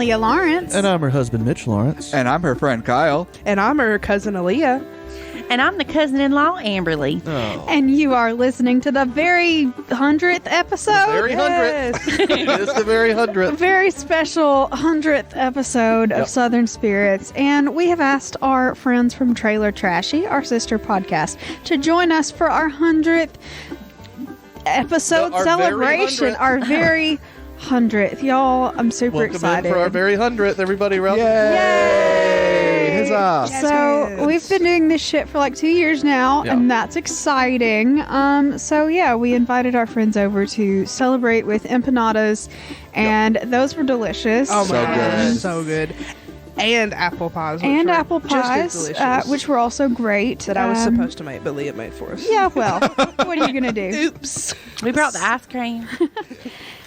Leah Lawrence. And I'm her husband, Mitch Lawrence. And I'm her friend, Kyle. And I'm her cousin, Aaliyah. And I'm the cousin-in-law, Amberly. Oh. And you are listening to the very 100th episode. Very 100th. It's the very 100th. A very special 100th episode of Southern Spirits. And we have asked our friends from Trailer Trashy, our sister podcast, to join us for our 100th episode Our celebration. very 100th. Our very 100th. Y'all, I'm super Welcome excited. in for our very 100th, everybody around. Yay! Huzzah! So we've been doing this shit for like 2 years now, Yeah. and that's exciting. So yeah, we invited our friends over to celebrate with empanadas, and those were delicious. Oh my So gosh, good. so good. And apple pies. which And were apple just as pies, delicious which were also great. that I was supposed to make, but Leah made for us. Yeah, well, what are you gonna do? Oops. We brought the ice cream.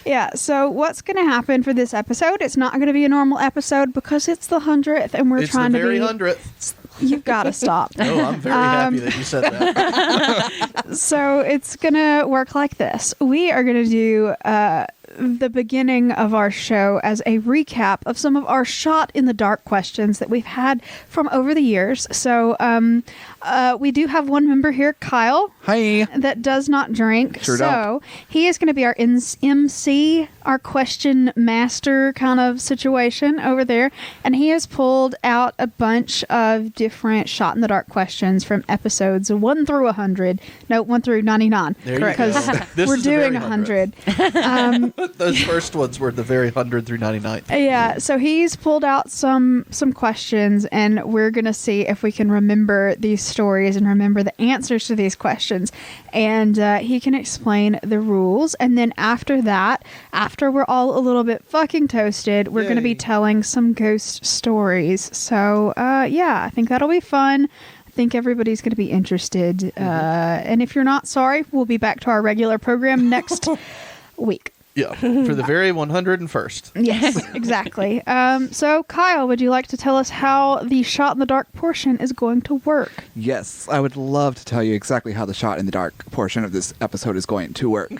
Yeah, so what's going to happen for this episode? It's not going to be a normal episode because it's the 100th, and we're It's trying the to very be. 100th. You've got to stop. Oh, I'm very happy that you said that. So it's going to work like this. We are going to do the beginning of our show as a recap of some of our shot in the dark questions that we've had from over the years. So we do have one member here, Kyle, Hi. that does not drink. Sure so don't. he is going to be our MC, our question master kind of situation over there. And he has pulled out a bunch of different shot in the dark questions from episodes 1 through 100. No, 1 through 99. There you Because go. This we're is the doing very 100. Those first ones were the very 100 through 99. Yeah, so he's pulled out some questions, and we're going to see if we can remember these stories and remember the answers to these questions. And he can explain the rules. And then after that, after we're all a little bit fucking toasted, we're going to be Yay. telling some ghost stories. So, yeah, I think that'll be fun. I think everybody's going to be interested. And if you're not, sorry, we'll be back to our regular program next week. Yeah, for the very 101st. Yes, exactly. So, Kyle, would you like to tell us how the shot in the dark portion is going to work? Yes, I would love to tell you exactly how the shot in the dark portion of this episode is going to work.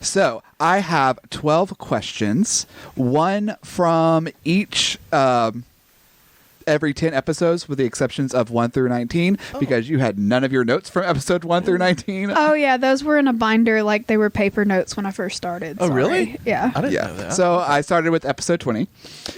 So, I have 12 questions, one from each every 10 episodes, with the exceptions of 1 through 19, because you had none of your notes from episode 1 through 19. Oh, yeah, those were in a binder like they were paper notes when I first started. Oh, Sorry. really? Yeah. I didn't know that. So I started with episode 20,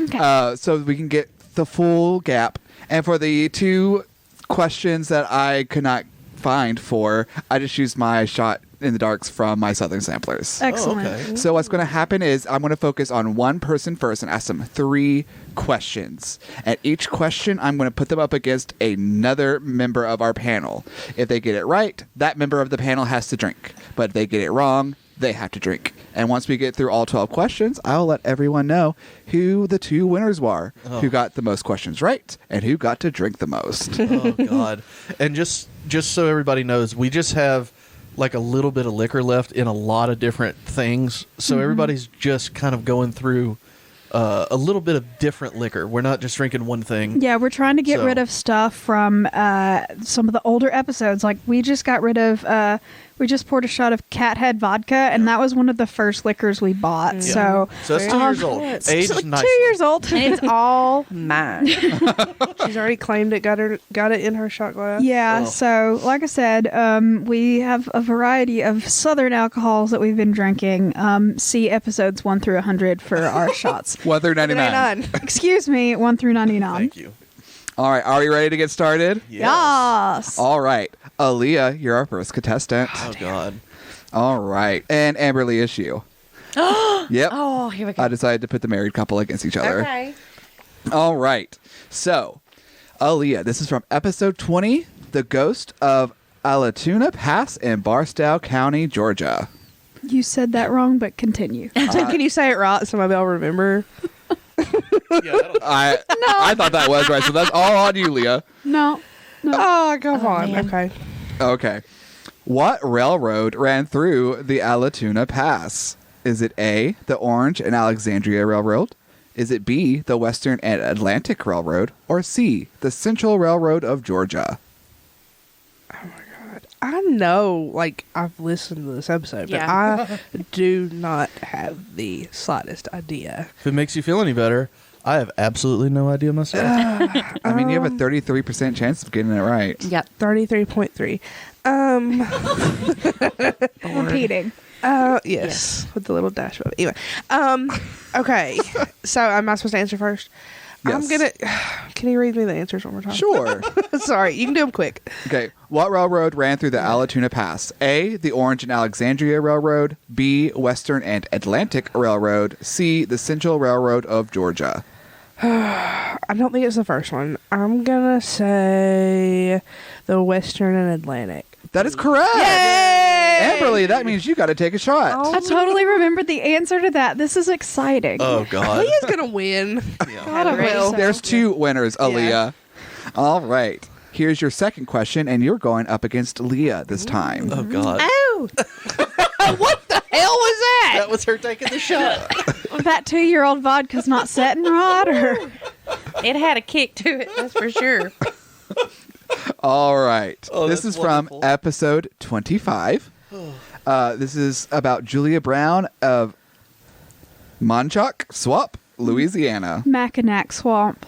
Okay. so we can get the full gap. And for the two questions that I could not find for, I just used my shot in the darks from my Southern samplers. Excellent. Oh, okay. So what's going to happen is I'm going to focus on one person first and ask them 3 questions. At each question, I'm going to put them up against another member of our panel. If they get it right, that member of the panel has to drink. But if they get it wrong, they have to drink. And once we get through all 12 questions, I'll let everyone know who the 2 winners were, who got the most questions right and who got to drink the most. Oh, God. And just so everybody knows, we just have like a little bit of liquor left in a lot of different things. So everybody's just kind of going through a little bit of different liquor. We're not just drinking one thing. Yeah, we're trying to get So- rid of stuff from some of the older episodes. Like, we just got rid of... we just poured a shot of Cat Head vodka, and that was one of the first liquors we bought. So So that's 2 years old. It's Aged like nicely. 2 years old. And it's all mine. She's already claimed it, got it in her shot glass. Yeah, Oh. so like I said, we have a variety of Southern alcohols that we've been drinking. See episodes 1 through 100 for our shots. 1 through 99. Excuse me, 1 through 99. Thank you. All right, are we ready to get started? Yes. All right. Aaliyah, you're our first contestant. Oh, God. All right. And Amberly is you. Yep. Oh, here we go. I decided to put the married couple against each other. Okay. All right. So, Aaliyah, this is from episode 20, The Ghost of Alatoona Pass in Barstow County, Georgia. You said that wrong, but continue. Can you say it right so maybe I'll remember? I thought that was right, so that's all on you, Leah. No. Oh, come on. man. Okay. Okay. What railroad ran through the Alatoona Pass? Is it A, the Orange and Alexandria Railroad? Is it B, the Western and Atlantic Railroad? Or C, the Central Railroad of Georgia? I know, like, I've listened to this episode, but Yeah. I do not have the slightest idea. If it makes you feel any better, I have absolutely no idea myself. I mean, you have a 33% chance of getting it right. Yep. 33.3. Repeating. Yes, with the little dash above. Anyway, okay. So, am I supposed to answer first? I'm Yes. gonna. Can you read me the answers one more time? Sure. Sorry, you can do them quick. Okay. What railroad ran through the Allatoona Pass? A, the Orange and Alexandria Railroad. B, Western and Atlantic Railroad. C, the Central Railroad of Georgia. I don't think it's the first one. I'm gonna say the Western and Atlantic. That is correct. Yay! Amberly, that means you got to take a shot. Oh. I totally remembered the answer to that. This is exciting. Oh God. Leah's gonna win. God, I Great. will. There's two winners, Aaliyah. All right. Here's your second question, and you're going up against Leah this time. Oh God. Oh, What the hell was that? That was her taking the shot. That 2-year-old vodka's not setting right, or it had a kick to it, that's for sure. All right. Oh, This that's is from wonderful. episode 25. This is about Julia Brown of Manchac Swamp, Louisiana. Mackinac Swamp.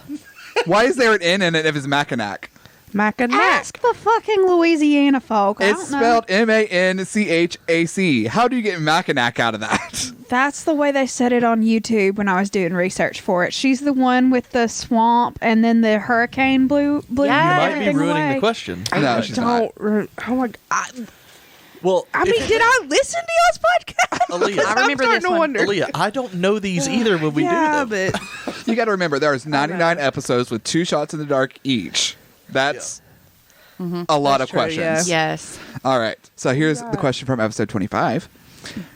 Why is there an N in it if it's Mackinac? Mackinac. Ask the fucking Louisiana folk. I It's don't know. spelled Manchac. How do you get Mackinac out of that? That's the way they said it on YouTube when I was doing research for it. She's the one with the swamp, and then the hurricane blew Yeah. You might be everything ruining away. the question. No, she's not. Oh my god. Well, I mean, did I listen to y'all's podcast? Aaliyah, I remember I'm this starting to one. wonder. Aaliyah, I don't know these either when we yeah, do them. but You got to remember, there's 99 episodes with 2 shots in the dark each. That's a lot of That's true, questions. Yes. All right. So here's the question from episode 25.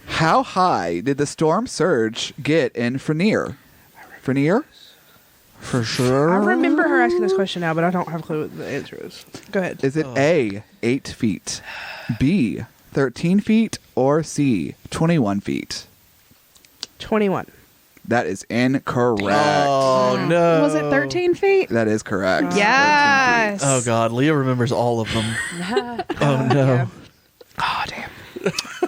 How high did the storm surge get in Frenier? Frenier? For sure. I remember her asking this question now, but I don't have a clue what the answer is. Go ahead. Is it A, 8 feet, B, 13 feet, or C, 21 feet? 21. That is incorrect. Oh no. Was it 13 feet? That is correct. 13 Yes. Oh God, Leah remembers all of them. Oh no. Yeah. Oh, damn.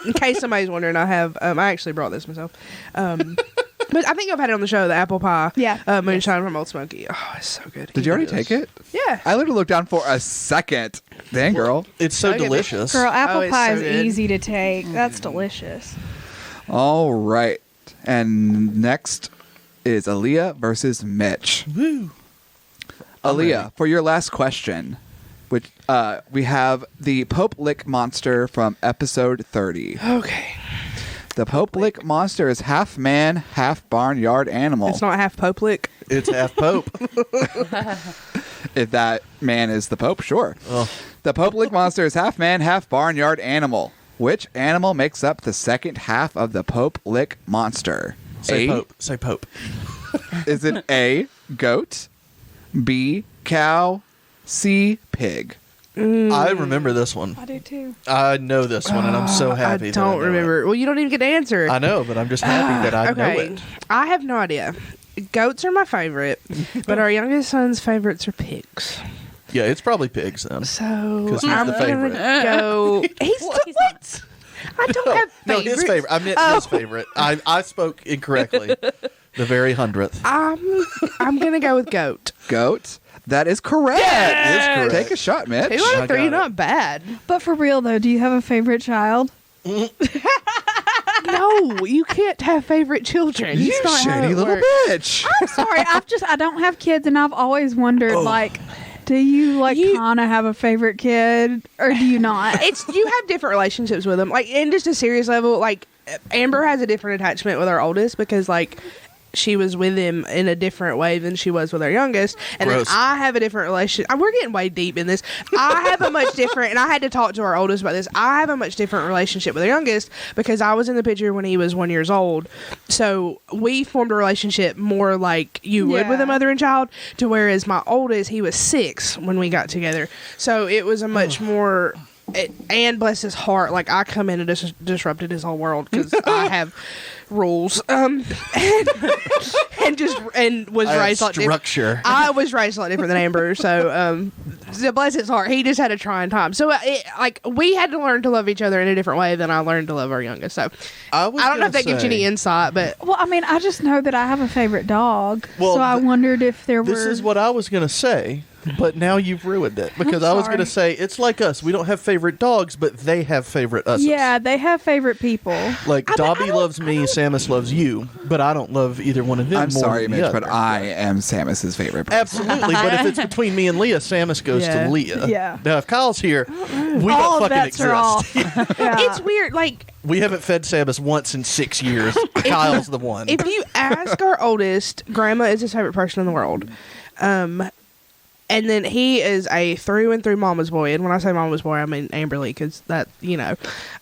In case somebody's wondering, I have, I actually brought this myself. But I think I've had it on the show, the apple pie. Yeah. Moonshine from Old Smoky. Oh, it's so good. Did you already take it? Yeah. I literally looked down for a second. Dang, girl. It's so Okay. delicious. Girl, apple it's pie so is good. easy to take. That's delicious. All right. And next is Aaliyah versus Mitch. Woo. Aaliyah, for your last question, which we have the Pope Lick monster from episode 30. Okay. The Pope Lick monster is half man, half barnyard animal. It's not half Pope Lick. It's half Pope. If that man is the Pope, sure. Oh. The Pope Lick monster is half man, half barnyard animal. Which animal makes up the second half of the Pope Lick monster? Say A, Pope. Say Pope. Is it A, goat, B, cow, C, pig? I remember this one. I do too. I know this one, and I'm so happy. I that don't know remember. Well, you don't even get to answer. It. I know, but I'm just happy that I know Okay. it. I have no idea. Goats are my favorite, but our youngest son's favorites are pigs. Yeah, it's probably pigs then. So 'Cause he's I'm the favorite. gonna go. He's the what? I don't have No, favorites. his favorite. I meant his favorite. I spoke incorrectly. The Very Hundredth. I'm gonna go with goat. Goat? That is correct. It is correct. Take a shot, Mitch. 2 out I of 3, got it. not bad. But for real though, do you have a favorite child? No, you can't have favorite children. You It's not how shady it little works. bitch. I'm sorry, I don't have kids, and I've always wondered like, do you like You- kind of have a favorite kid, or do you not? It's you have different relationships with them. Like, in just a serious level, like Amber has a different attachment with our oldest because like she was with him in a different way than she was with our youngest, and Gross. then I have a different relationship. We're getting way deep in this. I have a much different, and I had to talk to our oldest about this. I have a much different relationship with our youngest because I was in the picture when he was 1 year old. So we formed a relationship more like you would with a Yeah. mother and child. To whereas my oldest, he was 6 when we got together. So it was a much more and bless his heart, like I come in and disrupted his whole world because I have rules, and was raised a lot structure. I was raised a lot different than Amber, so bless his heart, he just had a trying time. So we had to learn to love each other in a different way than I learned to love our youngest. So I don't know if that gives you any insight, but Well, I mean, I just know that I have a favorite dog, Well, so I wondered if there were. This is what I was going to say, but now you've ruined it because I was going to say it's like us. We don't have favorite dogs, but they have favorite us. Yeah, they have favorite people. Like Dobby loves me, Samus loves you, but I don't love either one of them. I'm more sorry, than the Mitch, other. but I am Samus's favorite person. Absolutely, but if it's between me and Leah, Samus goes Yeah. to Leah. Yeah. Now, if Kyle's here, we All don't fucking bets are off. exist. Yeah. it's weird. Like We haven't fed Samus once in 6 years. Kyle's the one. if you ask our oldest, Grandma is his favorite person in the world. And then he is a through and through mama's boy. And when I say mama's boy, I mean Amberly, because that, you know.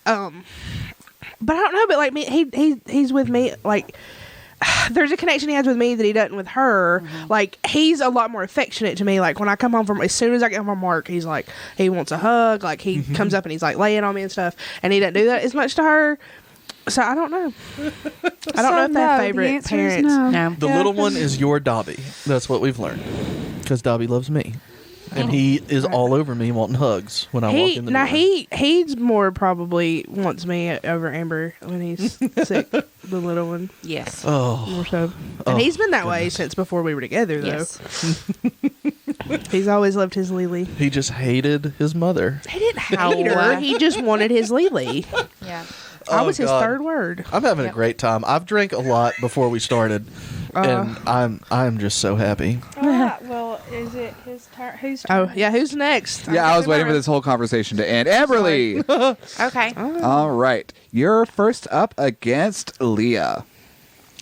But I don't know, but like me, he's with me, like, there's a connection he has with me that he doesn't with her. Like, he's a lot more affectionate to me. Like, when I come home as soon as I get home from work, he's like, he wants a hug. Like, he comes up and he's like laying on me and stuff. And he doesn't do that as much to her. So I don't know. I don't know if they have favorite parents. No. The little one is your Dobby. That's what we've learned. Because Dobby loves me. And he is all over me wanting hugs when I walk in the door. He's more probably wants me over Amber when he's sick, the little one. Yes. Oh. More so. And he's been that way since before we were together, though. Yes. He's always loved his Lily. He just hated his mother. He didn't hate her. He just wanted his Lily. Yeah. I Oh, was his God. third word. I'm having Yep. a great time. I've drank a lot before we started. And I'm just so happy. Well, is it his turn? Whose turn? Oh, yeah. Who's next? Yeah, I was waiting for this whole conversation to end. Amberly! Okay. All right. You're first up against Leah.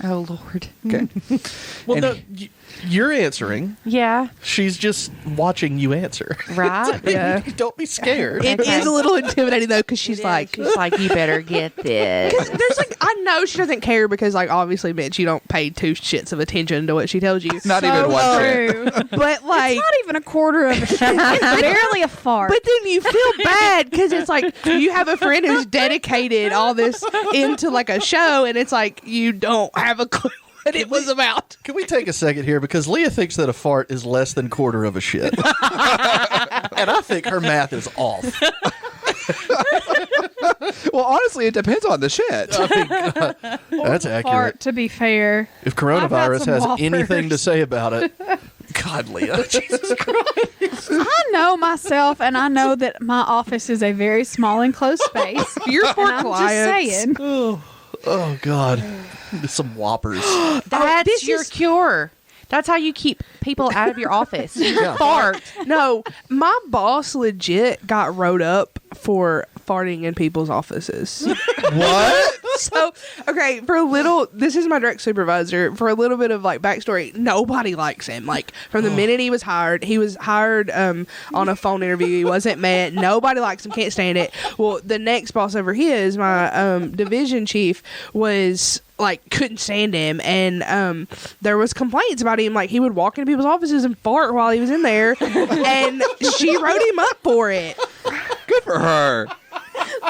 Oh, Lord. Okay. Well, And- no, you're answering. Yeah. She's just watching you answer. Right. Yeah. Don't be scared. It is a little intimidating, though, because she's like... She's like, you better get this. There's like, I know she doesn't care because, like, obviously, bitch, you don't pay 2 shits of attention to what she tells you. Not even one shit. True. But, like... It's not even a quarter of a shit. It's barely a fart. But then you feel bad because it's like you have a friend who's dedicated all this into like a show, and it's like you don't have a clue what it was about. Can we take a second here? Because Leah thinks that a fart is less than quarter of a shit. And I think her math is off. Well, honestly, it depends on the shit. That's accurate. fart, to be fair. If I've had coronavirus some has Whoppers. anything to say about it, God, Leah. Jesus Christ. I know myself, and I know that my office is a very small enclosed space. You're And for I'm clients. just saying. Oh, God. Some Whoppers. That's this your is- cure. That's how you keep people out of your office. Yeah. Fart. No, my boss legit got wrote up for farting in people's offices. What? So, okay, for a little, this is my direct supervisor. For a little bit of like backstory, nobody likes him. Like from the minute he was hired on a phone interview. He wasn't met. Nobody likes him. Can't stand it. Well, the next boss over his, my division chief, was like couldn't stand him, and there was complaints about him. Like he would walk into people's offices and fart while he was in there, and she wrote him up for it. Good for her.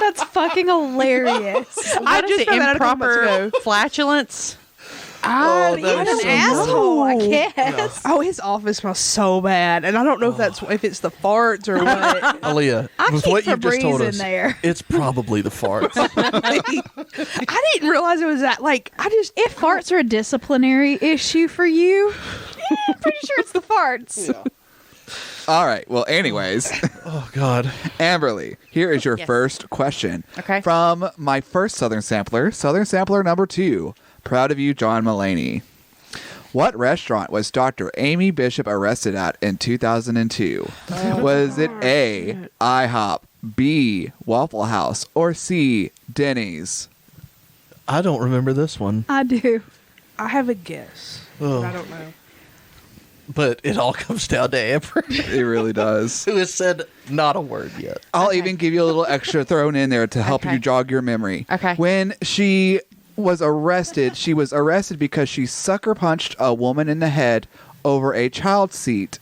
That's fucking hilarious. I What is just it, found that out a couple months improper ago. flatulence? Oh, He's that an is so asshole, I wrong. guess. Oh, his office smells so bad, and I don't know if it's the farts or what. Aaliyah, I with keep what you just told Febreze in us, there. it's probably the farts. I didn't realize it was that. Like, If farts are a disciplinary issue for you, I'm pretty sure it's the farts. All right. Well, anyways, Oh, God. Amberly, here is your Yes. first question. Okay. From my first Southern Sampler number 2. Proud of you, John Mulaney. What restaurant was Dr. Amy Bishop arrested at in 2002? Was it A, IHOP, B, Waffle House, or C, Denny's? I don't remember this one, I do. I have a guess, but I don't know. but it all comes down to Amber, It really does. who has said not a word yet. I'll even give you a little extra thrown in there to help Okay. you jog your memory. Okay. When she was arrested because she sucker punched a woman in the head over a child seat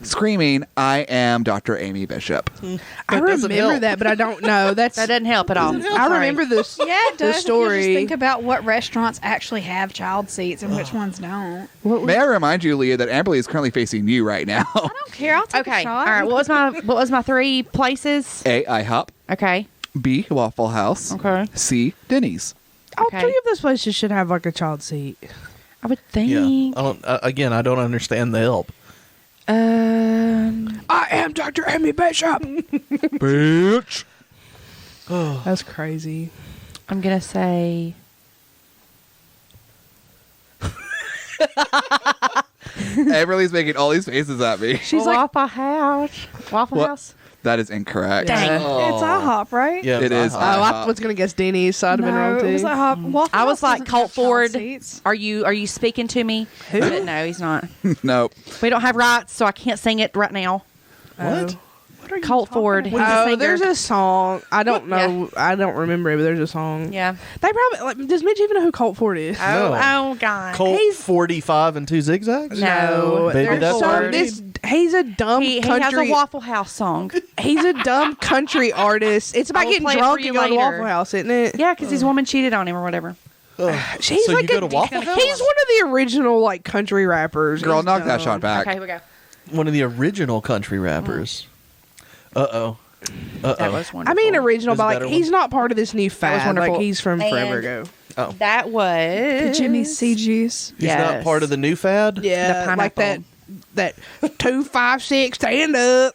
screaming, "I am Dr. Amy Bishop." I doesn't remember help. that, but I don't know. That doesn't help at all. I remember this. Yeah, it the does. If you story. just think about what restaurants actually have child seats and which ones don't. May I remind you, Leah, that Amberly is currently facing you right now. I don't care. I'll take Okay. a All shot. right. What was my 3 places? A. IHOP. Okay. B. Waffle House. Okay. C. Denny's. All Okay. 3 of those places should have like a child seat. I would think. Yeah. I don't understand the help. I am Dr. Amy Bishop. Bitch. That's crazy. I'm gonna say. Amberly's making all these faces at me. She's like, Waffle House. Waffle What? House. That is incorrect. Dang. It's IHOP, right? Yeah, It is. oh, I IHOP. was gonna guess Denny's, so I'd have been No, wrong too. it was IHOP. Waffle I was House like doesn't Colt have child Ford. seats. Are you speaking to me? Who? No, he's not. Nope. We don't have rights, so I can't sing it right now. What? What are you Colt talking Ford. about? He's a Oh, singer. there's a song. I don't know. I don't remember it, but there's a song. Yeah. They probably like. Does Mitch even know who Colt Ford is? Oh, No. oh God. Colt He's- 45 and 2 zigzags? No. Baby, there's that's so hard. he's a dumb He has country. a Waffle House song. He's a dumb country artist. It's I about will getting play it drunk for you and going to later. Waffle House, isn't it? Yeah, because his woman cheated on him or whatever. He's So like you go to Waffle House? He's one of the original like country rappers. Girl, He's knock that dumb. shot back. Okay, here we go. One of the original country rappers. Uh-oh. That Uh-oh. was wonderful. I mean original, There's a but better like he's not part of this new was fad. wonderful. Like he's from And- forever ago. Oh. That was Jimmy C. Juice. He's not Yes. part of the new fad? Yeah, The like that. pineapple. That 256 stand up.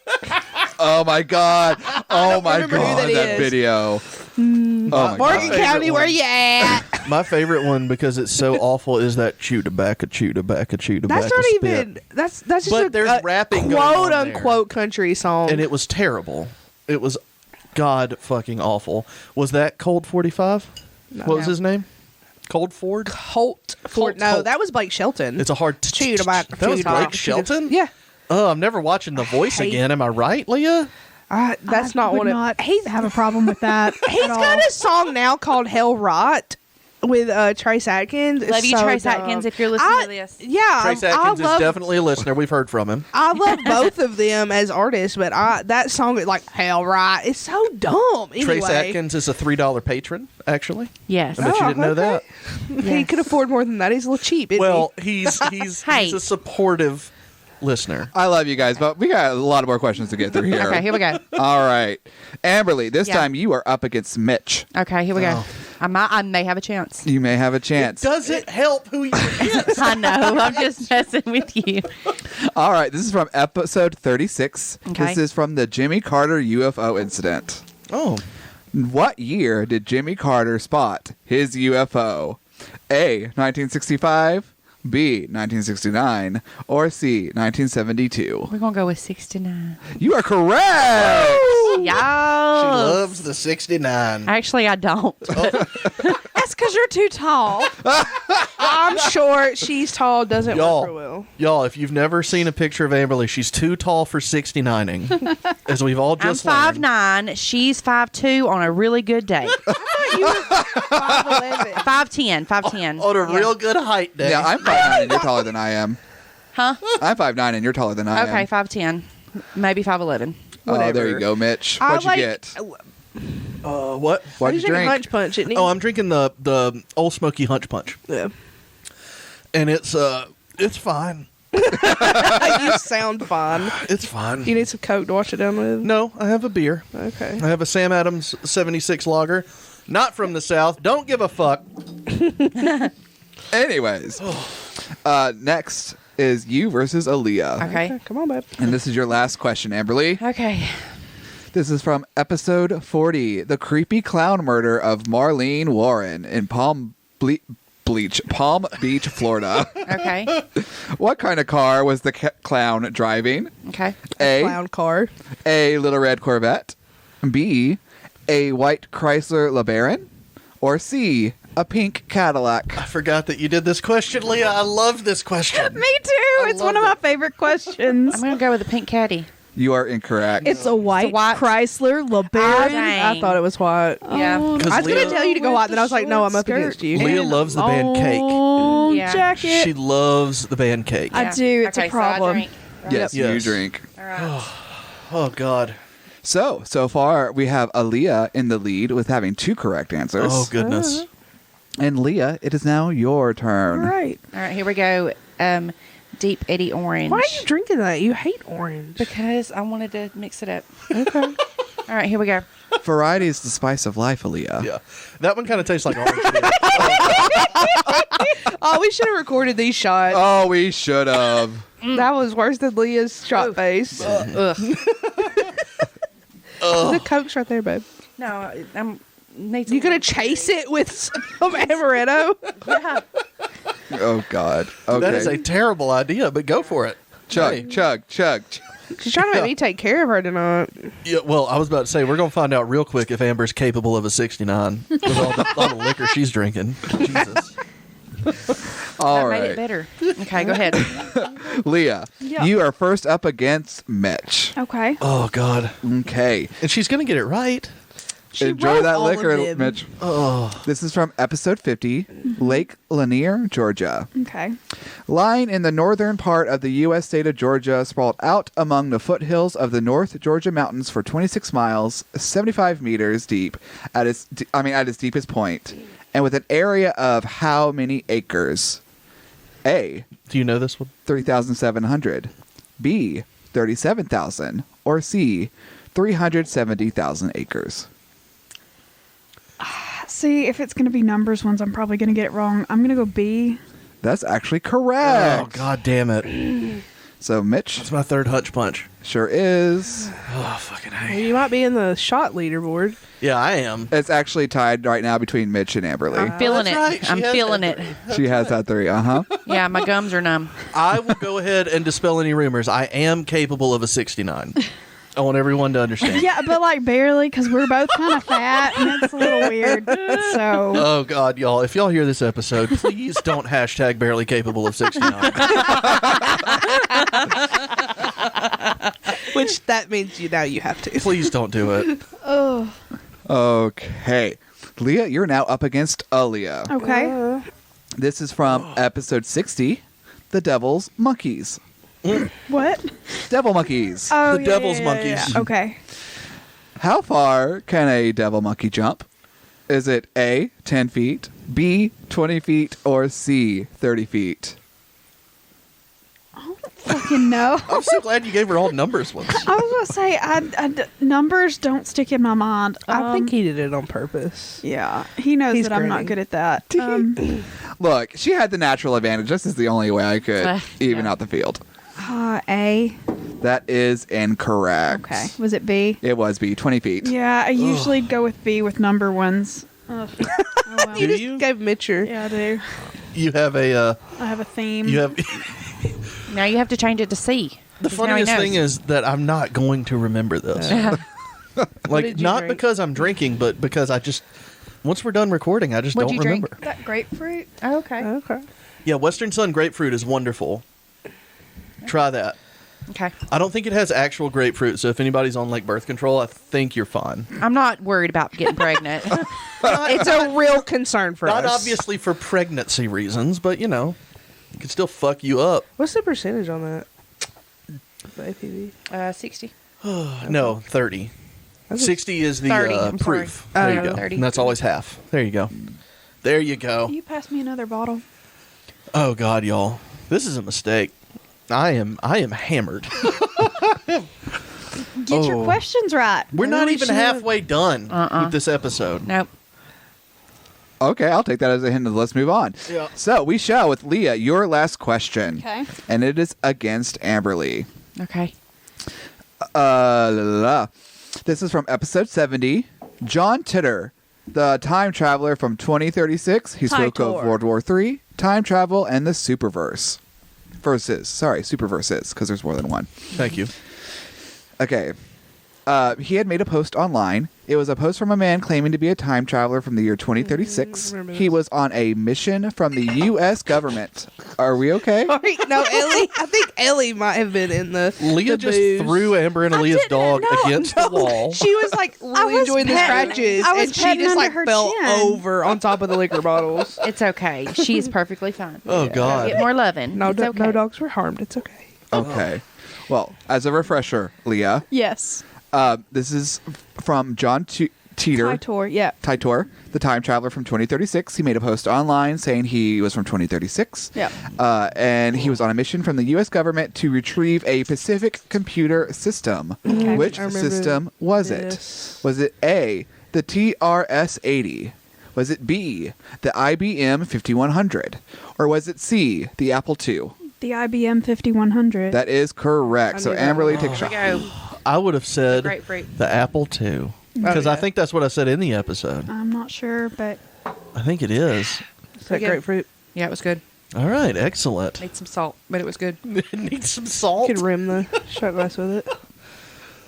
Oh my god. Oh my remember who god. that That is. video. Oh my Morgan god. County, where you at? My favorite one, because it's so awful, is that chew tobacco, chew tobacco, chew tobacco. That's not spit. even. That's just But a, there's a rapping going quote on there. unquote country song. And it was terrible. It was god fucking awful. Was that Cold 45? What was his name? Cold Ford? Colt Ford. No, Colt. that was Blake Shelton. It's a hard chew tobacco. That was chew tobacco, Blake chew Shelton? Yeah. Oh, I'm never watching The Voice hate- again. Am I right, Leah? That's I not would one of. not He's have a problem with that. he's at all. got a song now called "Hell Rot" with Trace Atkins. It's Love you, so Trace dumb. Atkins, if you're listening to this. Yeah, Trace I Atkins love is definitely a listener. We've heard from him. I love both of them as artists, but that song is like "Hell Right." It's so dumb. Anyway, Trace Atkins is a $3 patron, actually. Yes. I bet you Oh, didn't know that. He could afford more than that. He's a little cheap. Isn't Well, he's Hey. he's a supportive listener. I love you guys, but we got a lot more questions to get through here. Okay, here we go. All right. Amberly, this Yeah. time you are up against Mitch. Okay, here we go. Oh. I may have a chance. You may have a chance. Does it help who you get? I know. I'm just messing with you. All right. This is from episode 36. Okay. This is from the Jimmy Carter UFO incident. Oh, What year did Jimmy Carter spot his UFO? A. 1965, B. 1969, or C. 1972? We're gonna go with 69. You are correct. she Y'all. loves the 69. Actually, I don't. That's because you're too tall. I'm short. She's tall. Doesn't Y'all. work for Will. Y'all, if you've never seen a picture of Amberly, she's too tall for 69ing, as we've all I'm just learned. 5'9". She's 5'2" on a really good day. 5'10". 5'10". On a Yeah. real good height day. Yeah, I'm 5'9" and you're taller than I am. Huh? I'm 5'9" and you're taller than I am. Okay, 5'10". Maybe 5'11". Oh, there Whatever. you go, Mitch. I What'd you like- get? What? What'd He's you drinking drink? Hunch Punch, isn't he? Oh, I'm drinking the Old Smoky Hunch Punch, Yeah. and it's fine. You sound fine. It's fine. You need some Coke to wash it down with. No, I have a beer. Okay. I have a Sam Adams 76 lager, not from the South. Don't give a fuck. Anyways, next is you versus Aaliyah. Okay. Come on, babe. And this is your last question, Amberly. Okay. This is from episode 40, the creepy clown murder of Marlene Warren in Palm Beach, Florida. Okay. What kind of car was the clown driving? Okay. Clown car. A little red Corvette, B, a white Chrysler LeBaron, or C, a pink Cadillac? I forgot that you did this question, Leah. I love this question. Me too. It's one of love my favorite questions. I'm gonna go with the pink caddy. You are incorrect. It's a white, white- Chrysler Ah, LeBaron. dang. I thought it was white. Yeah. Oh, Because I was going Leah- to tell you to go white, then I was like, no, I'm up Short against you. Leah loves the band Cake. Oh, Yeah. jacket. She loves the band Cake. I do. It's a okay, problem. So I drank Yes, you Yes. drink. All right. Oh God. So far we have Aaliyah in the lead with having 2 correct answers. Oh goodness. And Leah, it is now your turn. All right. All right, here we go. Deep Eddie Orange. Why are you drinking that? You hate orange. Because I wanted to mix it up. Okay. All right, here we go. Variety is the spice of life, Aaliyah. Yeah. That one kind of tastes like orange beer. Oh, we should have recorded these shots. Oh, we should have. That was worse than Leah's shot face. Ugh. The Coke's right there, babe. No, I'm. You gonna chase it with some amaretto? Yeah. Oh, God. Okay. That is a terrible idea, but go for it. chug, Hey. chug. She's trying to make me take care of her tonight. Yeah, well, I was about to say we're gonna find out real quick if Amber's capable of a 69 with all the liquor she's drinking. Jesus. All That made it right. better. Okay, go ahead. Leah, Yeah. you are first up against Mitch. Okay. Oh God. Okay. And she's gonna get it right. She Enjoy wrote that all of liquor, them. Mitch. Oh. This is from episode 50, Lake Lanier, Georgia. Okay. Lying in the northern part of the U.S. state of Georgia, sprawled out among the foothills of the North Georgia mountains for 26 miles, 75 meters deep, at its deepest point, and with an area of how many acres? A, Do you know this one? 3,700. B, 37,000. Or C, 370,000 acres. See, if it's going to be numbers ones, I'm probably going to get it wrong. I'm going to go B. That's actually correct. Oh God damn it. So Mitch That's my third hutch punch. sure is. Oh fucking Well, hey. you might be in the shot leaderboard. Yeah, I am. It's actually tied right now between Mitch and Amberly. Feeling that's it. right. She I'm has feeling that it. She has had 3. Yeah, my gums are numb. I will go ahead and dispel any rumors. I am capable of a 69. I want everyone to understand. Yeah, but like barely because we're both kind of fat and it's a little weird. So Oh God, y'all! If y'all hear this episode, please don't hashtag barely capable of 69. Which that means you have to. Please don't do it. oh, Okay. Leah, you're now up against Aaliyah. okay. This is from episode 60, The Devil's Monkeys. What? Devil monkeys. Oh, The devil's monkeys. yeah. Okay. How far can a devil monkey jump? Is it A, 10 feet, B, 20 feet, or C, 30 feet? Fucking no. I'm so glad you gave her all numbers ones. I was gonna say, numbers don't stick in my mind. I think he did it on purpose. Yeah, he knows He's that I'm not grinning. good at that. Look, she had the natural advantage. This is the only way I could even Yeah. out the field. A. That is incorrect. Okay. Was it B? It was B, 20 feet. Yeah, I usually go with B with number ones. Ugh. Oh, well. Do You just you? gave Mitcher. Yeah, I do. You have a. I have a theme. You have. Now you have to change it to C. The funniest thing is that I'm not going to remember this. Like did you not drink? because I'm drinking, but because I just once we're done recording, I just What'd don't you drink? remember. that grapefruit. Oh, okay. Okay. Yeah, Western Sun grapefruit is wonderful. Try that. Okay. I don't think it has actual grapefruit, so if anybody's on like birth control, I think you're fine. I'm not worried about getting pregnant. It's a real concern for Not us. obviously for pregnancy reasons, but you know, it can still fuck you up. What's the percentage on that? The APV. 60. No, 30. That's a- 60 is the 30, I'm proof. sorry. There you Oh, go. 30. And that's always half. There you go. There you go. Can you pass me another bottle? Oh God, y'all, this is a mistake. I am hammered. Get your questions right. We're not Really even should. halfway done Uh-uh. with this episode. Nope. Okay, I'll take that as a hint. Let's move on. Yeah. So we shall with Leah, your last question. Okay. And it is against Amberly. Okay. La, la, la. This is from episode 70. John Titter, the time traveler from 2036. He spoke of Titor. World War III, time travel, and the Superverse. Superverses, because there's more than one. Thank you. Okay. He had made a post online. It was a post from a man claiming to be a time traveler from the year 2036. remember He this. was on a mission from the U.S. government. Are we okay? Sorry, no, Ellie. I think Ellie might have been in the. Leah the just booze. threw Amber and Aaliyah's didn't dog know. against the wall. She was like really was enjoying the petting- scratches, I was and she petting just under like her fell chin. over on top of the liquor bottles. It's okay. She's perfectly fine. Oh Get God. more loving. No, It's okay. no dogs were harmed. It's okay. Okay. Well, as a refresher, Leah, Yes. this is from John Teeter. Titor, yeah. Titor, the time traveler from 2036. He made a post online saying he was from 2036. Yeah. And he was on a mission from the U.S. government to retrieve a Pacific computer system. Okay. Which I remember system was this. it? Was it A, the TRS-80? Was it B, the IBM 5100? Or was it C, the Apple II? The IBM 5100. That is correct. I So knew that. Amberly, take a shot. Here we go. I would have said Grapefruit. the Apple II. Because Oh, I yeah. think that's what I said in the episode. I'm not sure, but I think it is. Is that grapefruit? Yeah, it was good. All right, excellent. Need some salt, but it was good. Need some salt. Could rim the shot glass with it.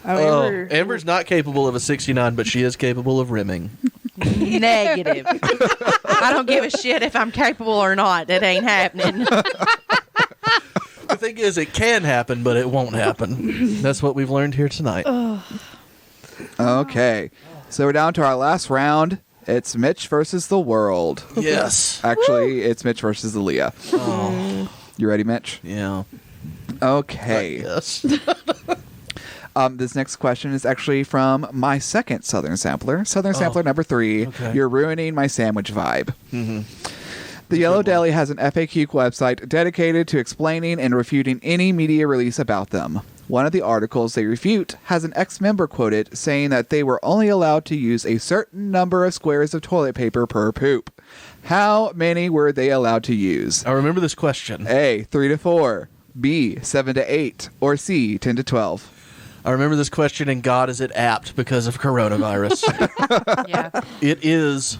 Oh, Amber's not capable of a 69, but she is capable of rimming. Negative. I don't give a shit if I'm capable or not. It ain't happening. The thing is, it can happen, but it won't happen. That's what we've learned here tonight. Okay. So we're down to our last round. It's Mitch versus the world. Yes. Actually, it's Mitch versus Aaliyah. Oh, You ready, Mitch? yeah. Okay. Yes. This next question is actually from my second Southern Sampler. Southern Sampler number 3. Okay. You're ruining my sandwich vibe. Mm-hmm. The Yellow Deli has an FAQ website dedicated to explaining and refuting any media release about them. One of the articles they refute has an ex-member quoted saying that they were only allowed to use a certain number of squares of toilet paper per poop. How many were they allowed to use? I remember this question. A, 3 to 4, B, 7 to 8, or C, 10 to 12? I remember this question, and God, is it apt because of coronavirus? Yeah. It is.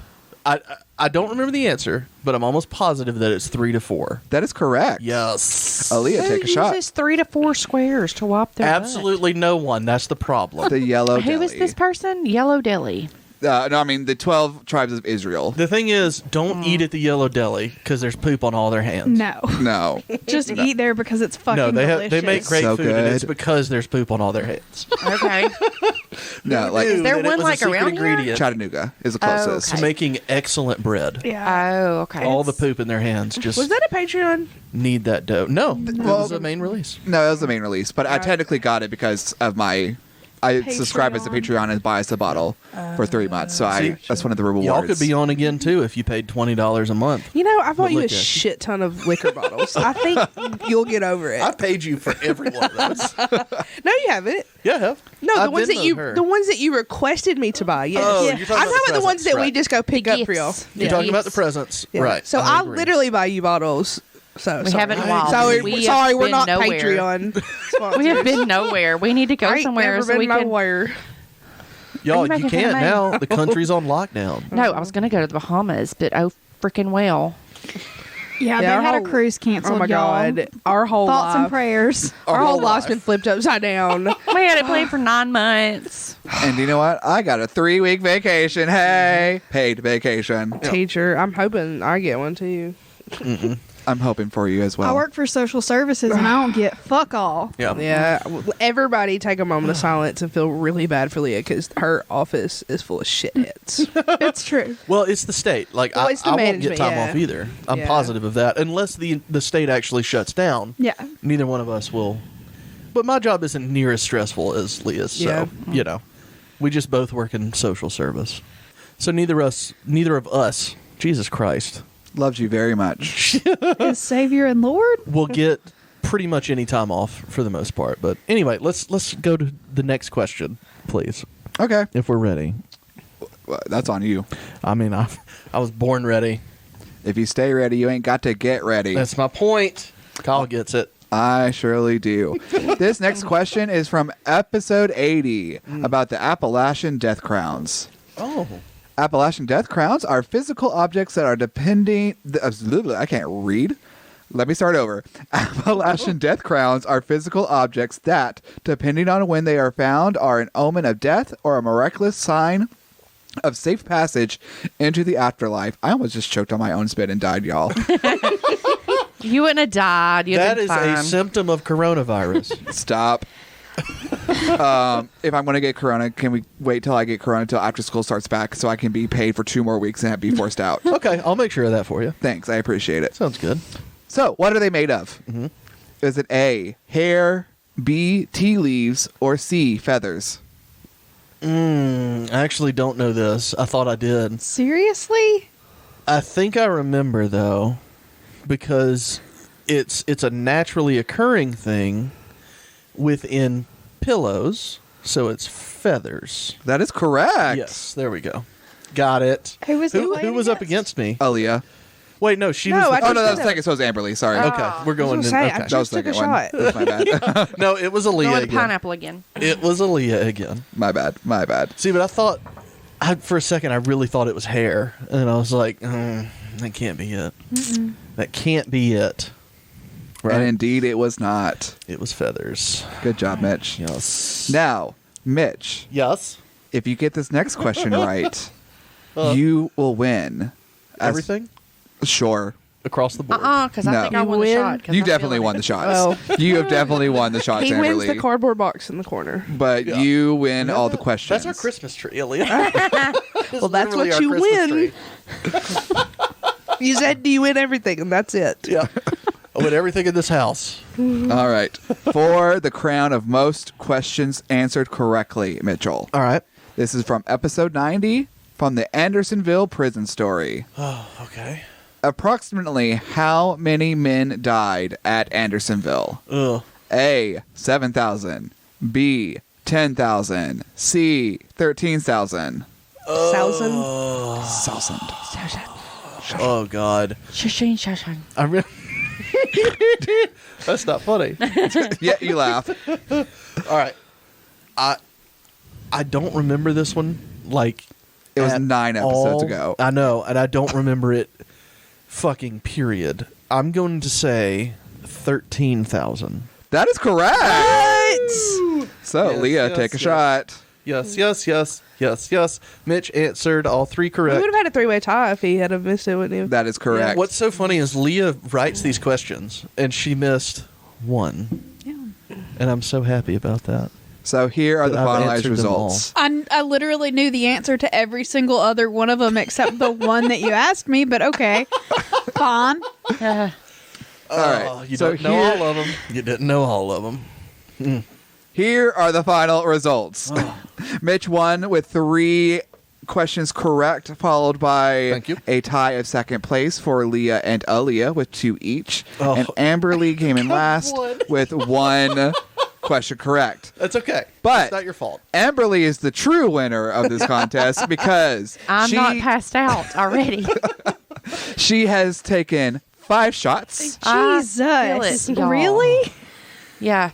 I don't remember the answer, but I'm almost positive that it's 3 to 4. That is correct. Yes. Aaliyah, Who take a shot. uses 3 to 4 squares to wipe their butt? Absolutely no one. That's the problem. The Yellow Deli. Who is this person? Yellow Deli. No, I mean the 12 tribes of Israel. The thing is, don't eat at the Yellow Deli because there's poop on all their hands. no. No. Just eat there because it's fucking No, they delicious. make great So food, and it's good. because there's poop on all their hands. Okay. No, like Knew there that it one was a like secret around here? ingredient Chattanooga is the Oh, closest. okay. to making excellent bread. Yeah. Oh, okay. All the poop in their hands just Was that a Patreon? need that dough. No, it Well- was a main release. No, that was the main release, but I technically got it because of my. I subscribe as a Patreon and buy us a bottle for 3 months, so that's one of the rewards. Y'all could be on again too if you paid $20 a month. You know, I bought you a liquor. shit ton of liquor bottles. I think you'll get over it. I paid you for every one of those. No, you haven't. Yeah, I have. No, I the ones that Venmoed you her. the ones that you requested me to buy. Yes. Oh, Yeah. you're talking I'm about talking the about the ones that presents, we right. just go pick up for gifts. y'all. You're Yeah. talking about the Yes. presents, Yeah. right? So I agree. literally buy you bottles. So We sorry. haven't walked. Sorry, We sorry, have we're been not nowhere. Patreon sponsors. We have been nowhere. We need to go I ain't somewhere never so been we can. nowhere. Y'all, Are you you making fun of can't me? now. The country's on lockdown. No, I was going to go to the Bahamas, but oh freaking well. Yeah, Yeah, they our had a whole- cruise canceled, Oh my y'all. god, our whole Thoughts and life, prayers. our whole life's been flipped upside down. We had it planned for 9 months. And you know what? I got a 3-week vacation. Hey, paid vacation. Teacher, I'm hoping I get one too. I'm hoping for you as well. I work for social services and I don't get fuck all. Yeah. Yeah, everybody take a moment of silence and feel really bad for Leah because her office is full of shitheads. It's true. Well, it's the state. Like Well, I it's the won't get management, time yeah. off either. I'm Yeah. positive of that. Unless the state actually shuts down. Yeah. Neither one of us will. But my job isn't near as stressful as Leah's. So Yeah. we just both work in social service. So neither of us. Jesus Christ. Loves you very much. His Savior and Lord. Will get pretty much any time off for the most part. But anyway, let's go to the next question, please, Okay. if we're ready. Well, that's on you. I mean, I was born ready. If you stay ready, you ain't got to get ready. That's my point. Kyle gets it. I surely do. This next question is from episode 80 about the Appalachian Death Crowns. Oh. Appalachian death crowns are physical objects that are I can't read. Let me start over. Appalachian death crowns are physical objects that, depending on when they are found, are an omen of death or a miraculous sign of safe passage into the afterlife. I almost just choked on my own spit and died, y'all. You wouldn't have died. You'd That been is fine. a symptom of coronavirus. Stop. If I'm going to get corona, can we wait till I get corona till after school starts back so I can be paid for 2 more weeks and be forced out? Okay, I'll make sure of that for you. Thanks. I appreciate it. Sounds good. So, what are they made of? Is it A, hair, B, tea leaves, or C, feathers? I actually don't know this. I thought I did. Seriously? I think I remember though, because it's a naturally occurring thing within pillows, so it's feathers. That is correct. Yes, there we go. Got it. Who was who playing was up against? against me? Aleah. Wait, no, she No, was. I Oh, no, that was that. second. So it was Amberly. Sorry. Okay, we're going. I Okay. just That was the took a second one. shot. That's my bad. No, it was Go Aleah with again. pineapple again. It was Aleah again. My bad. My bad. See, but I thought, for a second, I really thought it was hair, and I was like, that can't be it. That can't be it. Right? And indeed, it was not. It was feathers. Good job, Mitch. Yes. Now, Mitch, Yes. if you get this next question right, Uh, you will win. Everything Sure. across the board. Because I No. think I You won the win? shot. 'cause You I'm definitely feeling won it. the shots. You have definitely won the shots, He wins Amberly. the cardboard box in the corner. But Yeah. you win all the questions. That's our Christmas tree, Aleah. Well, that's what you win. You said, do you win everything? And that's it. Yeah. I win everything in this house. All right. For the crown of most questions answered correctly, Mitchell. All right. This is from episode 90 from the Andersonville prison story. Oh, okay. Approximately how many men died at Andersonville? Ugh. A, 7,000. B, 10,000. C, 13,000. Thousand. Thousand. Oh, God. Shashing, shashing. I really. That's not funny. Yeah, you laugh. All right. I don't remember this one. Like, It was at 9 episodes all. ago. I know, and I don't remember it. Fucking period. I'm going to say 13,000. That is correct. So, Yes, Leah, yes, take a yes. shot. Yes. Mitch answered all three We correct. would have had a three-way tie if he had have missed it, wouldn't you? That is correct. What's so funny is Leah writes these questions, and she missed one. Yeah. And I'm so happy about that. So here are the I've finalized answered them results. I literally knew the answer to every single other one of them except the one that you asked me, but okay. Fine. Uh, All right. Oh, you So don't know here- all of them. You didn't know all of them. Here are the final results. Mitch won with 3 questions correct, followed by Thank you. a tie of second place for Leah and Aleah with 2 each. Oh. And Amberly came in last on. with 1 question correct. That's okay. But- it's not your fault. Amberly is the true winner of this contest because I'm she, not passed out already. she has taken 5 shots. I Jesus. feel it, y'all. Really? Yeah.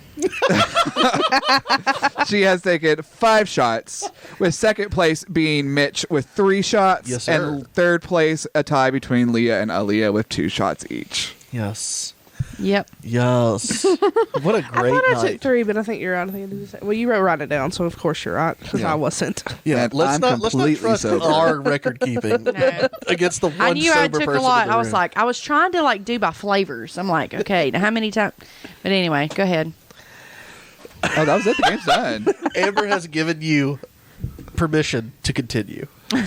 She has taken 5 shots, with second place being Mitch with 3 shots, Yes, sir. and third place a tie between Leah and Aleah with 2 shots each. Yes. Yep. Yes. What a I great thought I night. took 3, but I think you're right. I think I did the same. Well, you wrote write it down, so of course you're right because Yeah. I wasn't. Yeah, And let's I'm not completely trust sober. our record keeping No. against the one I knew I sober took a person lot. in the I was room. like, I was trying to do by flavors. I'm like, okay, now how many times? But anyway, go ahead. Oh, that was it. The game's done. Amber has given you permission to continue. All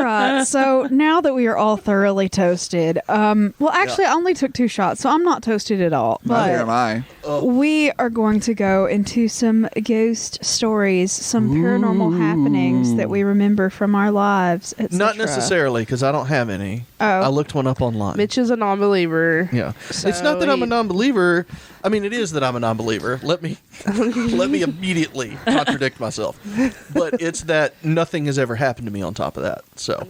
right. So now that we are all thoroughly toasted, well, actually, I only took 2 shots, so I'm not toasted at all. Neither am But I. we are going to go into some ghost stories, some paranormal happenings that we remember from our lives. Not etc. necessarily, because I don't have any. Oh. I looked one up online. Mitch is a non-believer. Yeah, So it's not that I'm a he- non-believer. I mean, it is that I'm a non-believer. Let me immediately contradict myself. But it's that nothing has ever happened to me on top of that. So,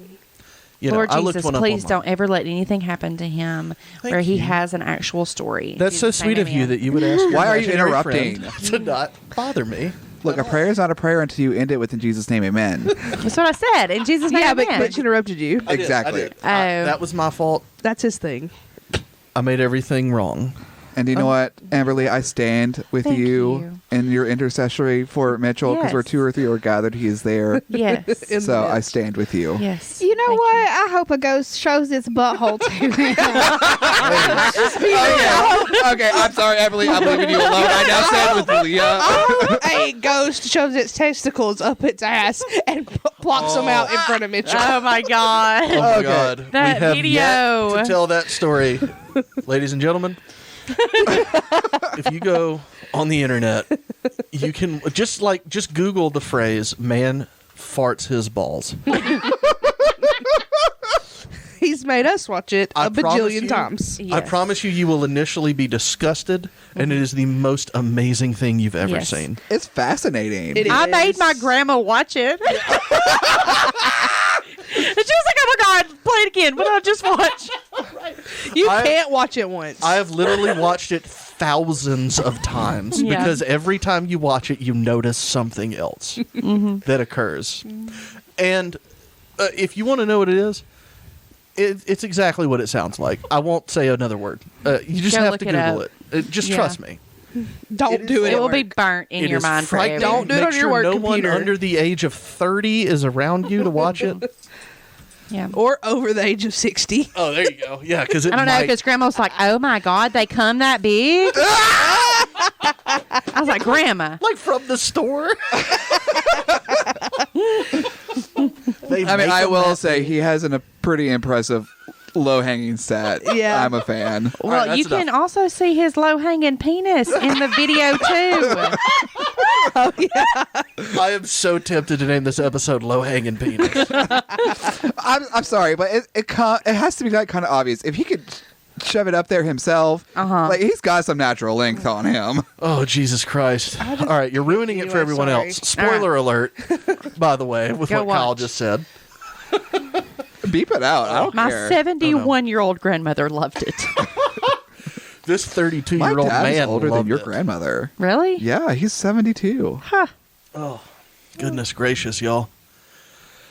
Lord I looked Jesus, one up please online. don't ever let anything happen to him where he you. has an actual story. That's so Jesus' sweet name, of you amen. that you would ask. Your Why are you imaginary interrupting? friend to not bother me? Look, a prayer is not a prayer until you end it with "In Jesus' name, Amen." That's what I said. In Jesus' name, Yeah, but amen. Mitch interrupted you. I did, Exactly. I did. That was my fault. That's his thing. I made everything wrong. And you know what, Amberly, I stand with Thank you you. in your intercessory for Mitchell because where Yes. 2 or 3 are gathered, he is there. Yes. In So the I midst. stand with you. Yes. You know Thank what? I hope a ghost shows its butthole to him. Okay, I'm sorry, Amberly. I'm leaving you alone. I now stand with Leah. A ghost shoves its testicles up its ass and plops them out in front of Mitchell. Oh my God. Oh my Okay. God! That we have video. yet to tell that story, ladies and gentlemen. If you go on the internet, you can just Google the phrase "man farts his balls." He's made us watch it a bajillion times. I promise you will initially be disgusted, and it is the most amazing thing you've ever seen. It's fascinating. I made my grandma watch it. And she was like, "Oh my God, play it again!" But I'll just watch. You can't watch it once. I have literally watched it thousands of times because every time you watch it, you notice something else that occurs. And if you want to know what it is, it's exactly what it sounds like. I won't say another word. You just have to Google it. Just trust me. Don't do it. It will be burnt in your mind forever. Don't do it on your work no computer. one under the age of 30 is around you to watch it. Yeah. Or over the age of 60. Oh, there you go. Yeah, because I don't know, because Grandma was like, "Oh my God, they come that big?" I was like, "Grandma." like from the store. I will say he has a pretty impressive low-hanging set. Yeah. I'm a fan. Well, right, you that's can also see his low-hanging penis in the video, too. I am so tempted to name this episode "Low Hanging Penis." I'm sorry, but it has to be like kind of obvious. If he could shove it up there himself, like he's got some natural length on him. Oh, Jesus Christ. All right, you're ruining it for everyone sorry. else. Spoiler alert, by the way, with Go what Kyle watch. just said. Beep it out. I don't My care. 71-year-old grandmother loved it. This My 32-year-old dad is man older than loved your it. grandmother. Really? Yeah, he's 72. Oh, goodness gracious, y'all.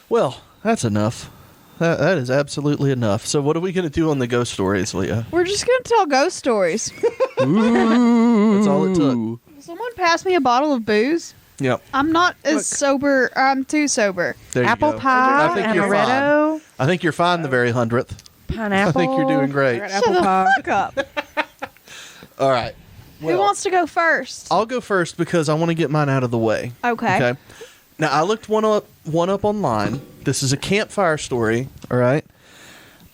Well, that's enough. That is absolutely enough. So what are we going to do on the ghost stories, Leah? We're just going to tell ghost stories. That's all it took. Someone passed me a bottle of booze. Yep. I'm not as sober. I'm too sober. There you Apple go. pie, I think you're amaretto, I think you're fine the very 100th. pineapple. I think you're doing great. Shut the fuck up. All right. Who wants to go first? I'll go first because I want to get mine out of the way. Okay. Now I looked one up online. This is a campfire story. All right.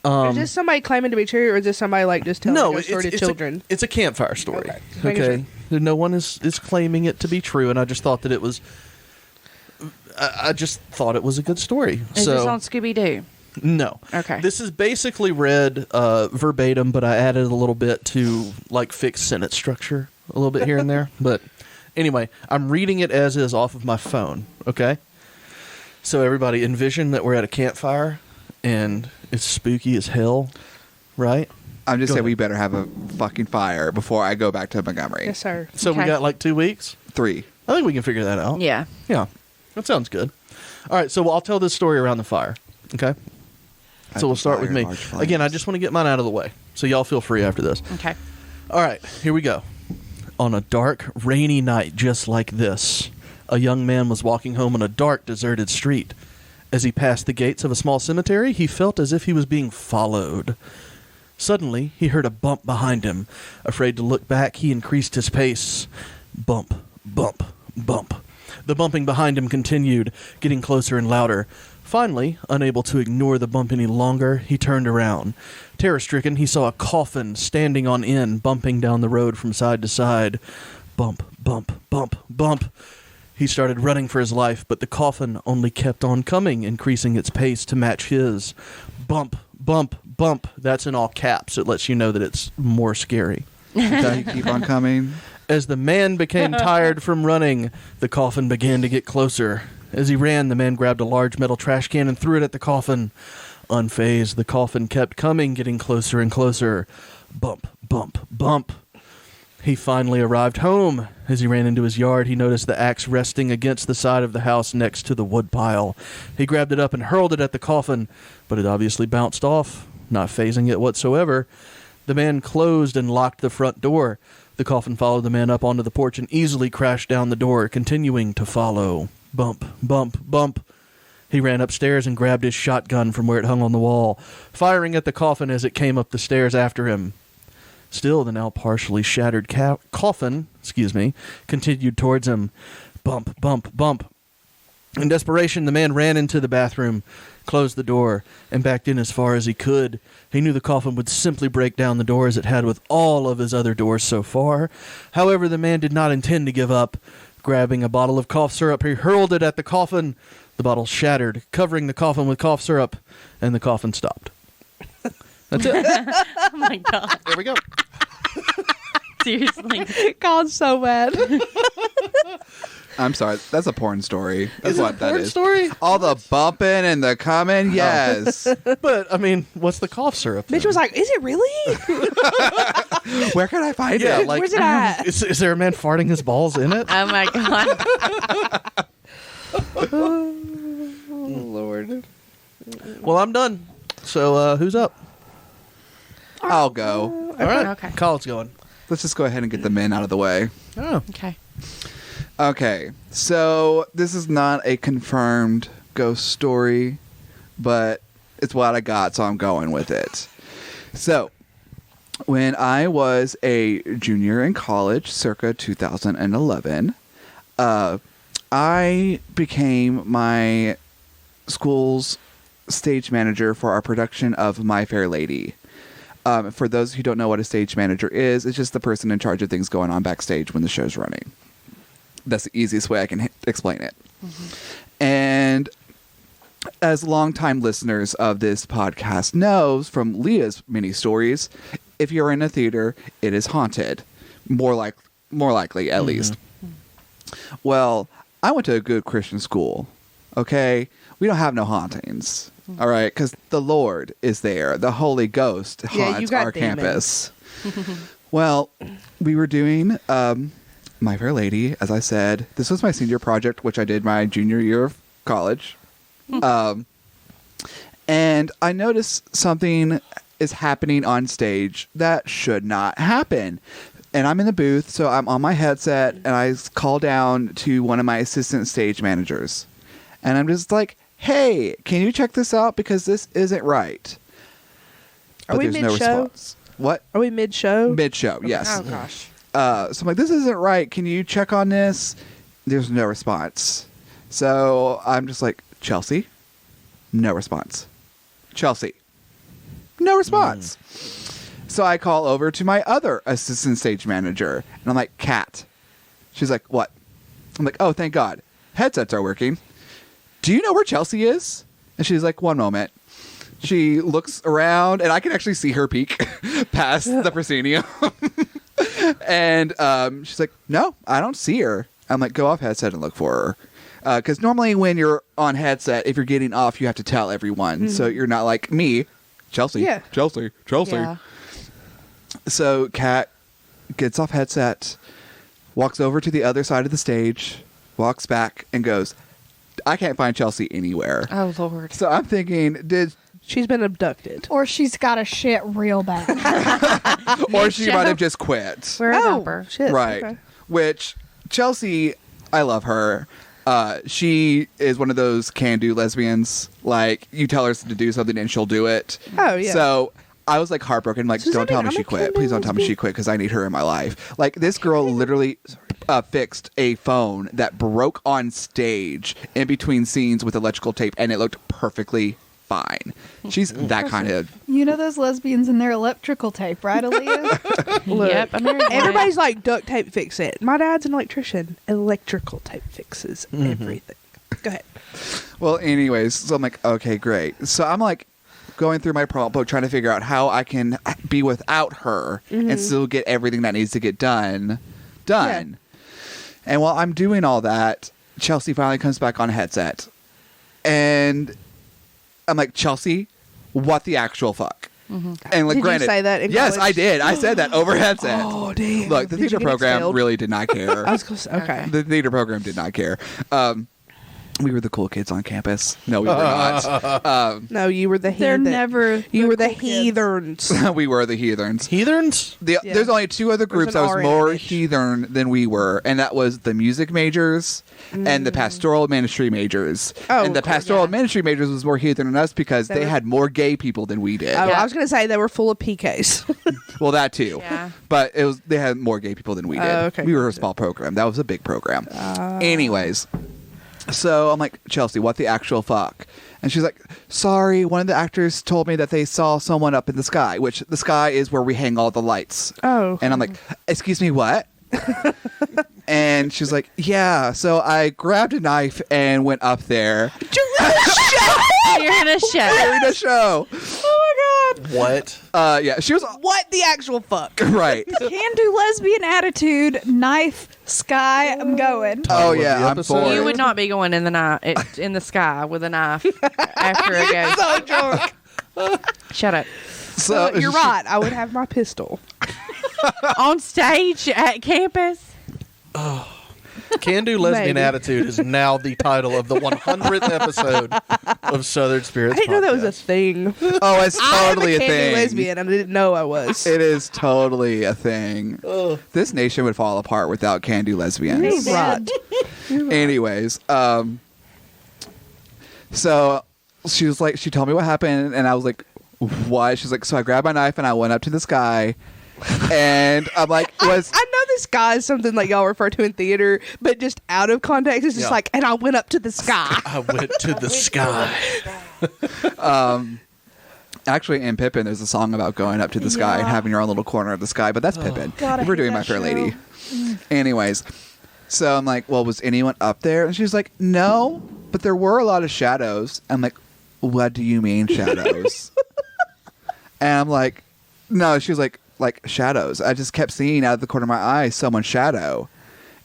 Is this somebody claiming to be true, or is this somebody like just telling No, a story to children? It's a campfire story. Okay. Making Okay. No one is claiming it to be true, and I just thought that it was. I just thought it was a good story. Is so this on Scooby-Doo? no. Okay. This is basically read verbatim, but I added a little bit to like fix sentence structure a little bit here and there. But anyway, I'm reading it as is off of my phone. Okay. So everybody envision that we're at a campfire and it's spooky as hell, right? I'm just Go saying ahead. we better have a fucking fire before I go back to Montgomery. Yes, sir. So we Okay. got like 2 weeks. 3. I think we can figure that out. Yeah. Yeah. That sounds good. All right, so I'll tell this story around the fire. Okay? So we'll start with me. Again, I just want to get mine out of the way. So y'all feel free after this. Okay. All right, here we go. On a dark, rainy night just like this, a young man was walking home on a dark, deserted street. As he passed the gates of a small cemetery, he felt as if he was being followed. Suddenly, he heard a bump behind him. Afraid to look back, he increased his pace. Bump, bump, bump. The bumping behind him continued, getting closer and louder. Finally, unable to ignore the bump any longer, he turned around. Terror-stricken, he saw a coffin standing on end, bumping down the road from side to side. Bump, bump, bump, bump. He started running for his life, but the coffin only kept on coming, increasing its pace to match his. Bump, bump, bump. That's in all caps. It lets you know that it's more scary. Okay, keep on coming. As the man became tired from running, the coffin began to get closer. As he ran, the man grabbed a large metal trash can and threw it at the coffin. Unfazed, the coffin kept coming, getting closer and closer. Bump, bump, bump. He finally arrived home. As he ran into his yard, he noticed the axe resting against the side of the house next to the woodpile. He grabbed it up and hurled it at the coffin, but it obviously bounced off, not phasing it whatsoever. The man closed and locked the front door. The coffin followed the man up onto the porch and easily crashed down the door, continuing to follow. Bump, bump, bump. He ran upstairs and grabbed his shotgun from where it hung on the wall, firing at the coffin as it came up the stairs after him. Still, the now partially shattered coffin, continued towards him. Bump, bump, bump. In desperation, the man ran into the bathroom, closed the door, and backed in as far as he could. He knew the coffin would simply break down the door as it had with all of his other doors so far. However, the man did not intend to give up. Grabbing a bottle of cough syrup, he hurled it at the coffin. The bottle shattered, covering the coffin with cough syrup, and the coffin stopped. That's it. Oh my god! There we go. Seriously. God's so bad. I'm sorry. That's a porn story. That's Is it what a that porn is. story? All the bumping and the coming, yes. But, I mean, what's the cough syrup? Mitch then? was like, "Is it really? Where can I find Yeah, it? like, Where's it at?" is there a man farting his balls in it? Oh my god! Oh, Lord. Well, I'm done. So, who's up? I'll go. All right. Okay. Colin's going. Let's just go ahead and get the men out of the way. Oh. Okay. Okay, so this is not a confirmed ghost story, but it's what I got, so I'm going with it. So, when I was a junior in college, circa 2011, I became my school's stage manager for our production of My Fair Lady. For those who don't know what a stage manager is, it's just the person in charge of things going on backstage when the show's running. That's the easiest way I can explain it. Mm-hmm. And as longtime listeners of this podcast knows from Leah's mini stories, if you're in a theater, it is haunted. More likely, at least. Well, I went to a good Christian school. Okay? We don't have no hauntings. All right? Because the Lord is there. The Holy Ghost Yeah, you haunts got our demons. campus. Well, we were doing My Fair Lady, as I said. This was my senior project, which I did my junior year of college. And I noticed something is happening on stage that should not happen. And I'm in the booth, so I'm on my headset, and I call down to one of my assistant stage managers. And I'm just like, hey, can you check this out? Because this isn't right. Are we mid-show? What? Are we mid-show? Mid-show, yes. Oh gosh. So I'm like, this isn't right. Can you check on this? There's no response. So I'm just like, Chelsea? No response. Chelsea? No response. So I call over to my other assistant stage manager, and I'm like, Kat. She's like, what? I'm like, oh, thank God. Headsets are working. Do you know where Chelsea is? And she's like, one moment. She looks around, and I can actually see her peek past the proscenium. And she's like, no, I don't see her. I'm like, go off headset and look for her. Because normally when you're on headset, if you're getting off, you have to tell everyone. So you're not like me, Chelsea, Yeah. Chelsea. Yeah. So Kat gets off headset, walks over to the other side of the stage, walks back, and goes, I can't find Chelsea anywhere. Oh Lord. So I'm thinking, She's been abducted. Or she's got a shit real bad. or she might have just quit. We're a Oh, dumper. shit. Right. Okay. Which, Chelsea, I love her. She is one of those can-do lesbians. Like, you tell her to do something and she'll do it. Oh, yeah. So I was like heartbroken. Like, Does don't that tell mean me I'm she a quit. can-do Please don't tell me she lesbian? quit because I need her in my life. Like, this girl literally fixed a phone that broke on stage in between scenes with electrical tape, and it looked perfectly fine. She's that kind of... You know those lesbians and their electrical tape, right, Aaliyah? Look, Yep. I'm married. everybody's like duct tape fix it. My dad's an electrician. Electrical tape fixes everything. Go ahead. Well, anyways, so I'm like, okay, great. So I'm like going through my prompt book trying to figure out how I can be without her and still get everything that needs to get done. And while I'm doing all that, Chelsea finally comes back on headset. And I'm like, Chelsea, what the actual fuck? And like, Did you granted, say that in yes, college? I did. I said that over headset. Oh, damn. Look, the Did you theater get program expelled? really did not care. I was going to say, okay. The theater program did not care. We were the cool kids on campus. No, we were not. No, you were the They're heathen. never. You were the cool kids. heathens. We were the heathens. Heathens? Yeah. There's only two other groups an that was R in more it. heathen than we were, and that was the music majors and the pastoral ministry majors. Oh, and the of course, pastoral yeah. ministry majors was more heathen than us because they were- had more gay people than we did. Oh, Yeah. I was going to say they were full of PKs. Well, that too. Yeah. But they had more gay people than we did. Oh, okay. We were a small program. That was a big program. Anyways, So I'm like, Chelsea, what the actual fuck? And she's like, sorry, one of the actors told me that they saw someone up in the sky, which the sky is where we hang all the lights. Oh. And I'm like, excuse me, what? And she's like, yeah. So I grabbed a knife and went up there. You're in a show. During the show. Oh my god. What? Yeah, she was What the actual fuck? right. Can do lesbian attitude, knife, sky. I'm going. Oh Of the yeah, I'm episode. for You it. would not be going in the night in the sky with a knife after a go. So drunk. Shut up. So You're right. I would have my pistol. On stage at campus. Can Do Lesbian Maybe. Attitude is now the title of the 100th episode of Southern I Spirits. didn't know that was a Podcast. thing. Oh, it's totally I'm a a thing. lesbian, and I didn't know I was. It is totally a thing. Ugh. This nation would fall apart without can-do lesbians. You're right. Anyways, so she was like, she told me what happened, and I was like, what? She's like, so I grabbed my knife and I went up to the sky, and I'm like, I know this guy is something like y'all refer to in theater, but just out of context, it's just Yeah. like, and I went up to the sky. I went to the sky. Actually, in Pippin, there's a song about going up to the sky and Yeah. having your own little corner of the sky, but that's Pippin. God, I We're hate doing that My Fair show. Lady. Anyways, so I'm like, well, was anyone up there? And she's like, no, but there were a lot of shadows. I'm like, what do you mean shadows? And I'm like, no, she was like shadows. I just kept seeing out of the corner of my eye someone's shadow.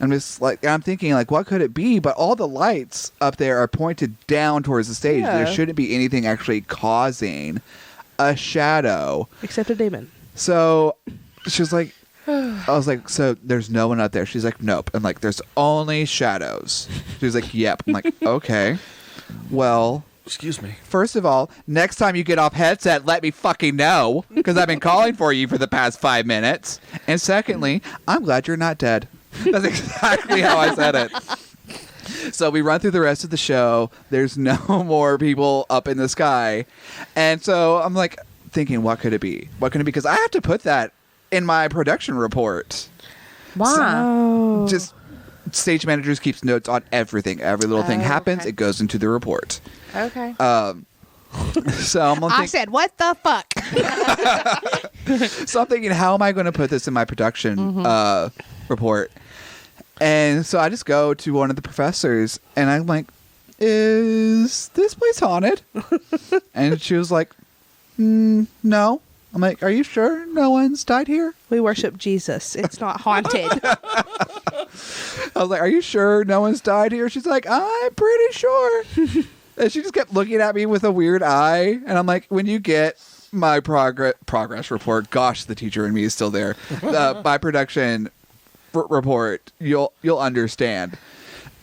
I'm just like, I'm thinking like, what could it be? But all the lights up there are pointed down towards the stage. Yeah. There shouldn't be anything actually causing a shadow. Except a demon. So she was like, I was like, so there's no one up there. She's like, nope. I'm like, there's only shadows. She's like, yep. I'm like, okay. Well, Excuse me. first of all, next time you get off headset, let me fucking know, because I've been calling for you for the past 5 minutes. And secondly, I'm glad you're not dead. That's exactly how I said it. So we run through the rest of the show. There's no more people up in the sky. And so I'm like thinking, what could it be? What could it be? Because I have to put that in my production report. Why? Oh. Just stage managers keeps notes on everything. Every little thing Oh, happens, okay. it goes into the report. Okay. So I'm I thinking, said, what the fuck? so I'm thinking, how am I going to put this in my production report? And so I just go to one of the professors, and I'm like, "Is this place haunted?" And she was like, "No." I'm like, "Are you sure no one's died here?" We worship Jesus. It's not haunted. I was like, "Are you sure no one's died here?" She's like, "I'm pretty sure." And she just kept looking at me with a weird eye, and I'm like, "When you get my progress report, gosh, the teacher in me is still there. My production report, you'll understand."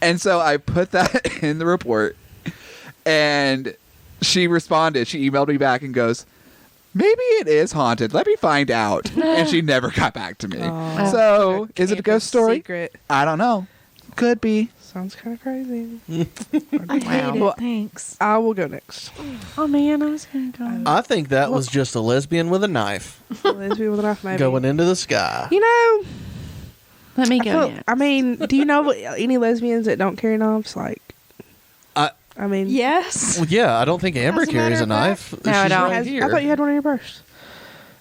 And so I put that in the report, and she responded. She emailed me back and goes, "Maybe it is haunted. Let me find out." And she never got back to me. Oh. So is it a ghost story? Secret. I don't know. Could be. Sounds kind of crazy. I hate Well, it. Thanks. I will go next. Oh man, I was gonna go. I think that was just a lesbian with a knife Lesbian with a knife, maybe. going into the sky. You know, Let me I, go. feel- I mean, do you know any lesbians that don't carry knives? Like, I mean, Yes. Well, yeah, I don't think Amber As a matter carries a of knife. No, I She's don't. right here. I thought you had one in your purse.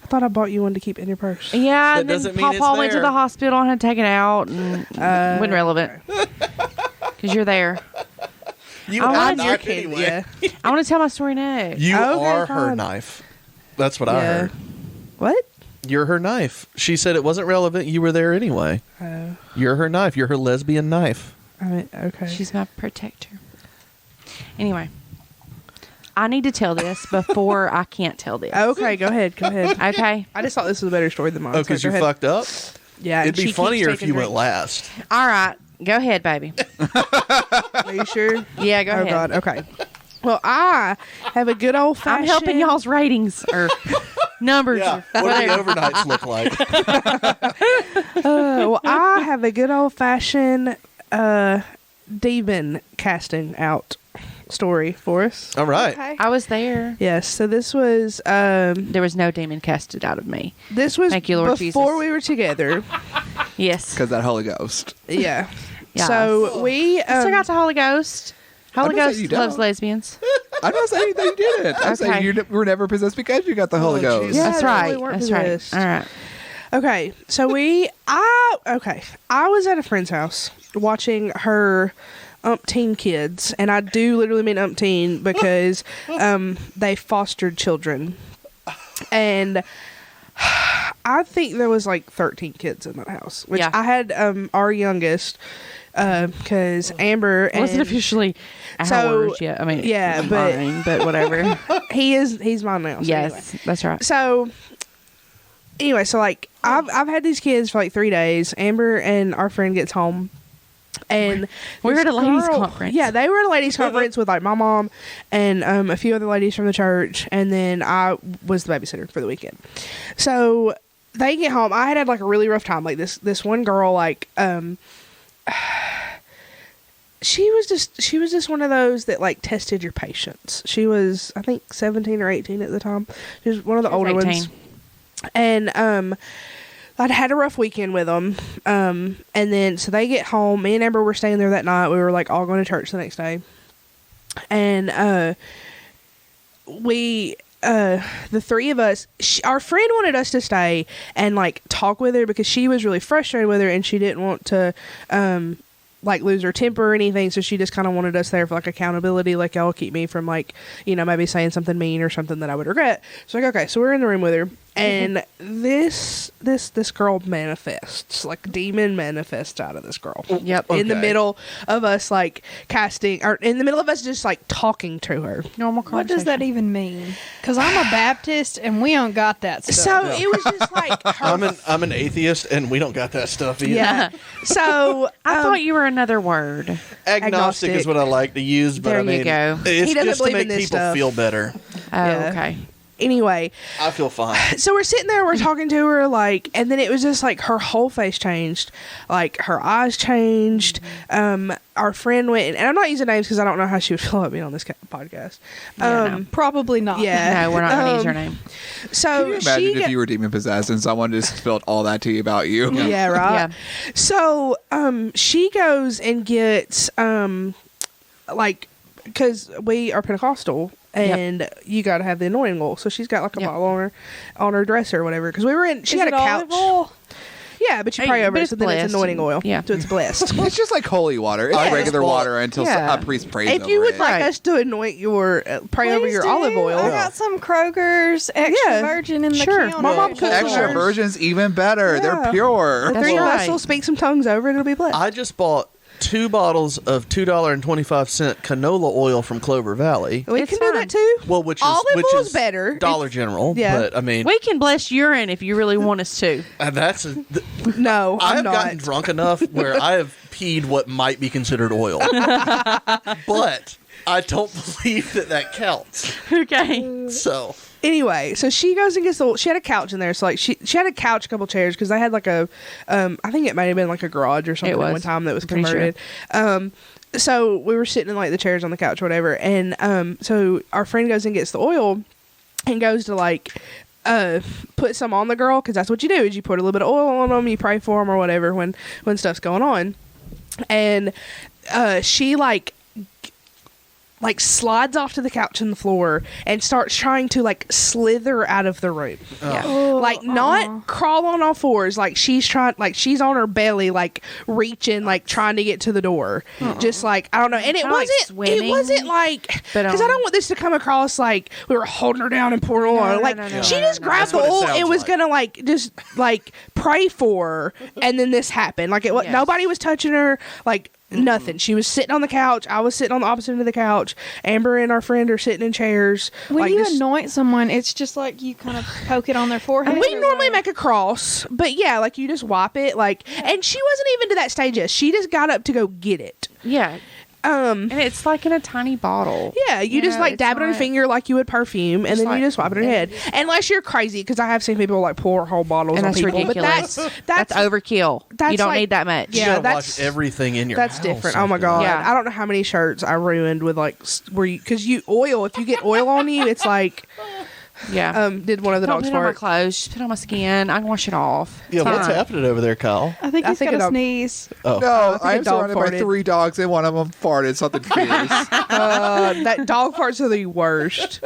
I thought I bought you one to keep in your purse. Yeah, That and then doesn't mean it's Papa went to there. the hospital and had to take it out, and wasn't relevant because you're there. You I are wanted not your kid, anyway. yeah. I want to tell my story next. You Okay, are her fine. knife. That's what I Yeah. heard. What? You're her knife. She said it wasn't relevant. You were there anyway. Oh, You're her knife. You're her lesbian knife. I mean, okay. She's my protector. Anyway, I need to tell this before I can't tell this. Okay, go ahead. Go ahead. Okay. I just thought this was a better story than mine. Oh, so because go you ahead. fucked up? Yeah, It'd and be she funnier keeps if you taking went drinks. last. All right. Go ahead, baby. Are you sure? Yeah, go Oh ahead. God. Okay. Well, I have a good old I'm fashioned. helping y'all's ratings or numbers. Yeah. Or What do the whatever. overnights look like? Well, I have a good old fashioned demon casting out story for us. All right. Okay. I was there. Yes. So this was There was no demon casted out of me. this was Thank you, Lord before Jesus. we were together. Yes. Because that Holy Ghost. Yeah. Yes. So we Still got the Holy Ghost. Holy I'm not saying Ghost you loves don't. lesbians. I'm not saying that you didn't. I'm saying Okay. you were never possessed because you got the Holy Ghost. Jesus. Yeah, That's they right. really weren't That's right. possessed. All right. Okay, so I was at a friend's house watching her umpteen kids, and I do literally mean umpteen because they fostered children, and I think there was like 13 kids in that house, which Yeah. I had our youngest because Amber and Wasn't officially So, ours yet. I mean, yeah, but- mine, but whatever. he's mine now. So Yes, anyway. that's right. So anyway, so like I've had these kids for like 3 days. Amber and our friend gets home, and We were this at a ladies' girl- conference. Yeah, they were at a ladies' conference with like my mom and a few other ladies from the church, and then I was the babysitter for the weekend. So they get home. I had like a really rough time. Like this one girl, like she was just one of those that like tested your patience. She was, I think, 17 or 18 at the time. She was one of the older 18. ones. And I'd had a rough weekend with them. And then so they get home. Me and Amber were staying there that night. We were like all going to church the next day. And we the three of us, our friend wanted us to stay and like talk with her because she was really frustrated with her and she didn't want to like lose her temper or anything, so she just kind of wanted us there for like accountability, like y'all keep me from like, you know, maybe saying something mean or something that I would regret. So like, okay, so we're in the room with her, and this girl manifests, like demon manifests out of this girl. Yep. In the Okay. middle of us like casting, or in the middle of us just like talking to her. Normal What does that conversation. even mean? Because I'm a Baptist and we don't got that stuff. So it was just like her. I'm an atheist, and we don't got that stuff either. Yeah. So I thought you were another word. Agnostic is what I like to use, but There I you mean, go. it's He doesn't just to believe in make this people stuff. feel better. Oh, Yeah. okay. Anyway, I feel fine. so we're sitting there, we're talking to her, like, and then it was just like her whole face changed, like her eyes changed. Our friend went, and I'm not using names because I don't know how she would feel about being on this podcast. Yeah, no. Probably not. Yeah. No, we're not going to use her name. So Can you imagine she if you were demon possessed and someone just spilled all that tea about you? yeah, right. Yeah. So she goes and gets like, because we are Pentecostal. And you got to have the anointing oil, so she's got like a Yep. bottle on her dresser or whatever. Because we were in, she Is had it a couch. olive oil? Yeah, but you Hey, pray over but it, it's so then it's blessed. anointing oil. Yeah. So it's blessed. It's just like holy water. It's I regular just bought- water until Yeah. a priest prays If over you would it. like Right. us to anoint your, pray over Please your do. olive oil. I got some Kroger's extra Yeah. virgin in the Sure. counter. My mom cooks Extra ours. virgin's even better. Yeah. They're pure. The That's three of us right. will speak some tongues over it, it'll be blessed. I just bought 2 bottles of $2.25 canola oil from Clover Valley. we It's can do fine. that too. Well, which Olive oil's is better. Dollar General. Yeah. But I mean, We can bless urine if you really want us to. that's No, I I'm have not. gotten drunk enough where I have peed what might be considered oil, but I don't believe that counts. Okay. So Anyway, so she goes and gets she had a couch in there. So like she had a couch, a couple chairs, because they had like a, I think it might have been like a garage or something It at was. one time that was Pretty sure. converted. So we were sitting in like the chairs on the couch or whatever. And so our friend goes and gets the oil and goes to like put some on the girl, because that's what you do, is you put a little bit of oil on them, you pray for them or whatever when stuff's going on. And she like slides off to the couch and the floor and starts trying to like slither out of the room. Yeah. Like not crawl on all fours, like she's trying, like she's on her belly, like reaching, like trying to get to the door. Just like, I don't know. And it Kinda like wasn't swimming, like, but, because I don't want this to come across like we were holding her down and pouring oil. no, Like no, no, she no, just no. grabbed That's the what it oil. sounds It was like. gonna like just like pray for her, and then this happened. Like it was Yes. nobody was touching her. Like nothing. She was sitting on the couch. I was sitting on the opposite end of the couch. Amber and our friend are sitting in chairs. When like you this- anoint someone, it's just like you kind of poke it on their forehead. we or normally what? make a cross, but yeah, like you just wipe it. Like, and she wasn't even to that stage yet. She just got up to go get it. Yeah. And it's like in a tiny bottle. Yeah, you just know, like it's dab it on your not- finger like you would perfume, and Just then like- you just wipe it on your head. Unless you're crazy, because I have seen people like pour whole bottles And on that's people. ridiculous. But That's overkill. that's You don't like- need that much. Yeah, you gotta that's- watch everything in your that's house different. Oh my after god, that. Yeah. I don't know how many shirts I ruined with like where you, because you oil. If you get oil on you, it's like Yeah. did one of the Don't dogs put it on my fart. clothes. Just put it on my skin. I can wash it off. Yeah, what's Fine. happening over there, Kyle? I think I he's think got a a dog- sneeze. Oh, No, I think a I'm dog surrounded by farted. 3 dogs and one of them farted something fierce. That dog farts are the worst.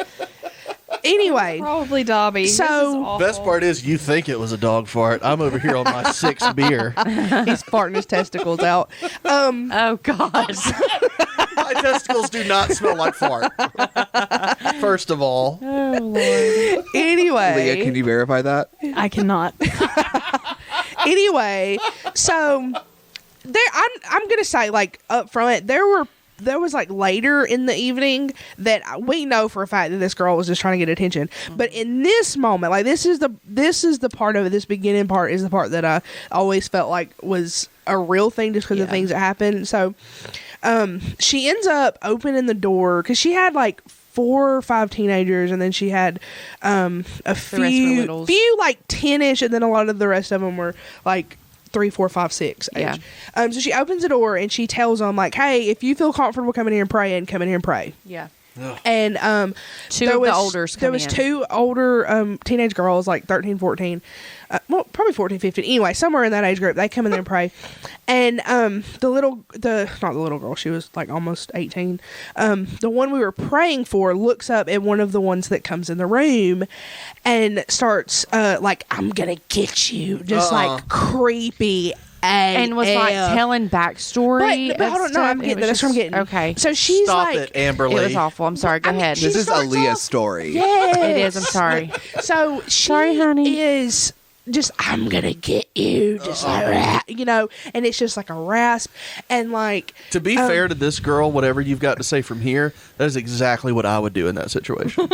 Anyway, Probably Dobby. His So- is awful. best part is you think it was a dog fart. I'm over here on my 6th beer. he's farting his testicles out. Oh, God. My testicles do not smell like fart. First of all, Oh, Lord. Anyway, Leah, can you verify that? I cannot. anyway, so there I'm gonna say, like, up front, there was like later in the evening that we know for a fact that this girl was just trying to get attention. But in this moment, like, this is the part of it, this beginning part is the part that I always felt like was a real thing just because of things that happened. So she ends up opening the door because she had like 4 or 5 teenagers, and then she had a rest were few littles. like 10ish, and then a lot of the rest of them were like 3, 4, 5, 6 age. Yeah. So she opens the door and she tells them, like, hey, if you feel comfortable coming here and praying, come in here and pray. Yeah. And Two there of was, the olders there come was in. 2 older teenage girls, like 13, 14. Well, probably 14, 15. Anyway, somewhere in that age group, they come in there and pray. And not the little girl, she was like almost 18. The one we were praying for looks up at one of the ones that comes in the room and starts like, I'm gonna get you, just like creepy And was like telling backstory. But hold on, no, I'm getting that's what I'm getting. Okay. So she's stop like, it, Amberly. It was awful. I'm sorry. Go ahead. This is starts Aaliyah's off- story. yes. It is. I'm sorry. So she Sorry, honey. is just, I'm gonna get you, just like that, you know, and it's just like a rasp, and like, To be fair to this girl, whatever you've got to say from here, that is exactly what I would do in that situation.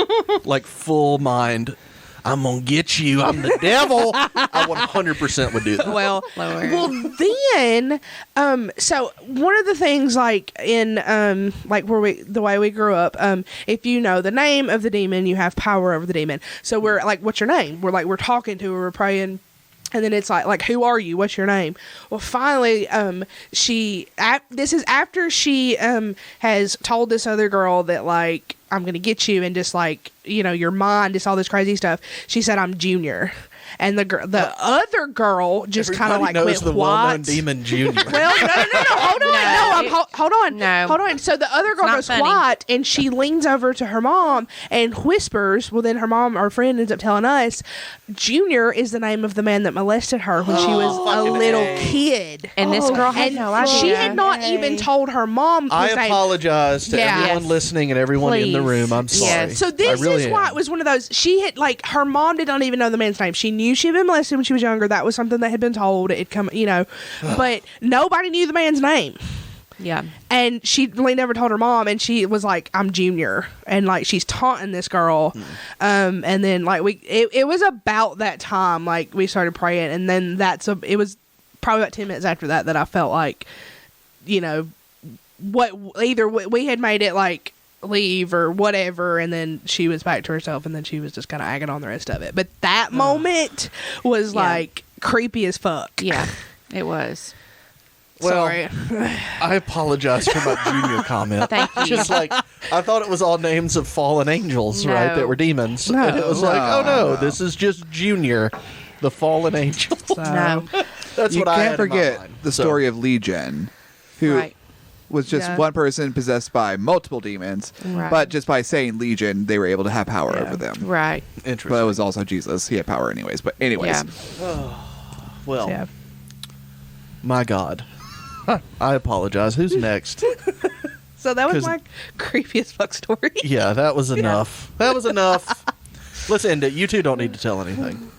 Like, full mind, I'm gonna get you. I'm the devil. I 100% would do that. well, Lord. well, then, so one of the things, like in like where the way we grew up, if you know the name of the demon, you have power over the demon. So we're like, what's your name? We're talking to her, we're praying. And then it's like, who are you? What's your name? Well, finally, this is after she has told this other girl that, like, I'm going to get you, and just, like, you know, you're mine, just all this crazy stuff. She said, I'm Junior. And the other girl just kind of like knows went, the well-known what? demon Junior. Well, no, hold on. Hold on. No. Hold on. So the other girl not goes, funny. what? And she leans over to her mom and whispers. Well, then her mom, our friend, ends up telling us, Junior is the name of the man that molested her when she was a fucking little A. kid. And this girl had And no idea. she had not even told her mom I his name. apologize to Yeah. everyone Yes. listening and everyone in the Please. room. I'm sorry. Yes. So this I really is why am. it was one of those. She had, like, her mom did not even know the man's name. She knew she had been molested when she was younger. That was something that had been told. It come, you know, but nobody knew the man's name. Yeah. And she never told her mom, and she was like, I'm Junior, and like she's taunting this girl. And then like it was about that time, like, we started praying, and then it was probably about 10 minutes after that I felt like, you know, either we had made it like leave or whatever, and then she was back to herself, and then she was just kind of agging on the rest of it. But that moment was Yeah. like creepy as fuck. Yeah. It was. Well, Sorry. I apologize for my Junior comment. Thank you. Just like, I thought it was all names of fallen angels, No. right? That were demons. No. And it was like, oh no, this is just Junior, the fallen angel. No. That's You what I can't had in my forget mind. the So, story of Legion, who Right. was just Yeah. one person possessed by multiple demons, Right. but just by saying Legion, they were able to have power Yeah. over them. Right. Interesting. But it was also Jesus. He had power anyways. But anyways, Yeah. Well, Yeah. my God. I apologize. Who's next? So that was 'Cause- my creepy as fuck story. Yeah, that was enough. That was enough. Let's end it. You two don't need to tell anything.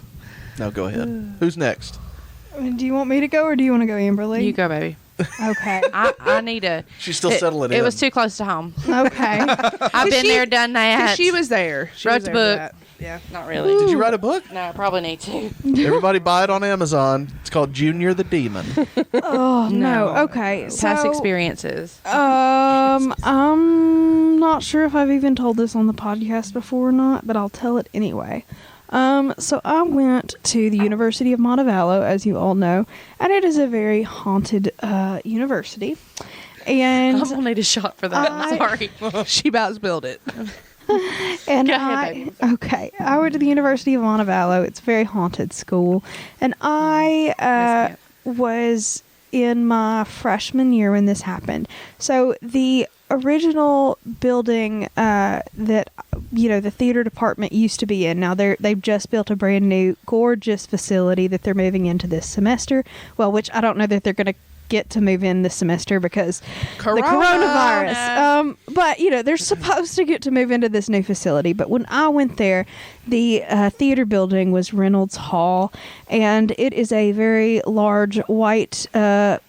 No, go ahead. Who's next? Do you want me to go or do you want to go, Amberly? You go, baby. Okay. I need to. She's still settling in. It was too close to home. Okay. I've been there, done that. She was there. She Wrote was the there for book. that. Yeah. Not really. Did you write a book? No, I probably need to. Everybody buy it on Amazon. It's called Junior the Demon. Oh, no. No. Okay. Past so, experiences. I'm not sure if I've even told this on the podcast before or not, but I'll tell it anyway. So I went to the University of Montevallo, as you all know, and it is a very haunted university. And I'm gonna need a shot for that. I'm sorry. She about spilled it. And Go ahead, baby. I went to the University of Montevallo. It's a very haunted school. And I was in my freshman year when this happened. So the original building that the theater department used to be in, now they've just built a brand new gorgeous facility that they're moving into this semester. Well, which I don't know that they're going to get to move in this semester because the coronavirus. But they're supposed to get to move into this new facility. But when I went there, the theater building was Reynolds Hall, and it is a very large white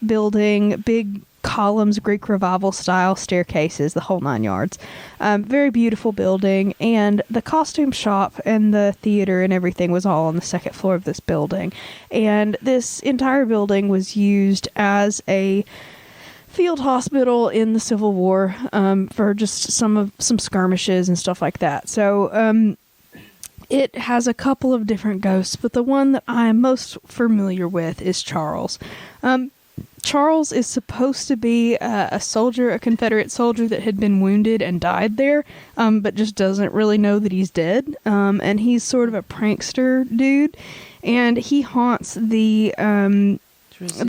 building, big columns, Greek revival style staircases, the whole 9 yards. Very beautiful building, and the costume shop and the theater and everything was all on the second floor of this building. And this entire building was used as a field hospital in the Civil War for just some skirmishes and stuff like that. So it has a couple of different ghosts, but the one that I'm most familiar with is Charles. Charles is supposed to be a soldier, a Confederate soldier that had been wounded and died there, but just doesn't really know that he's dead. And he's sort of a prankster dude, and he haunts the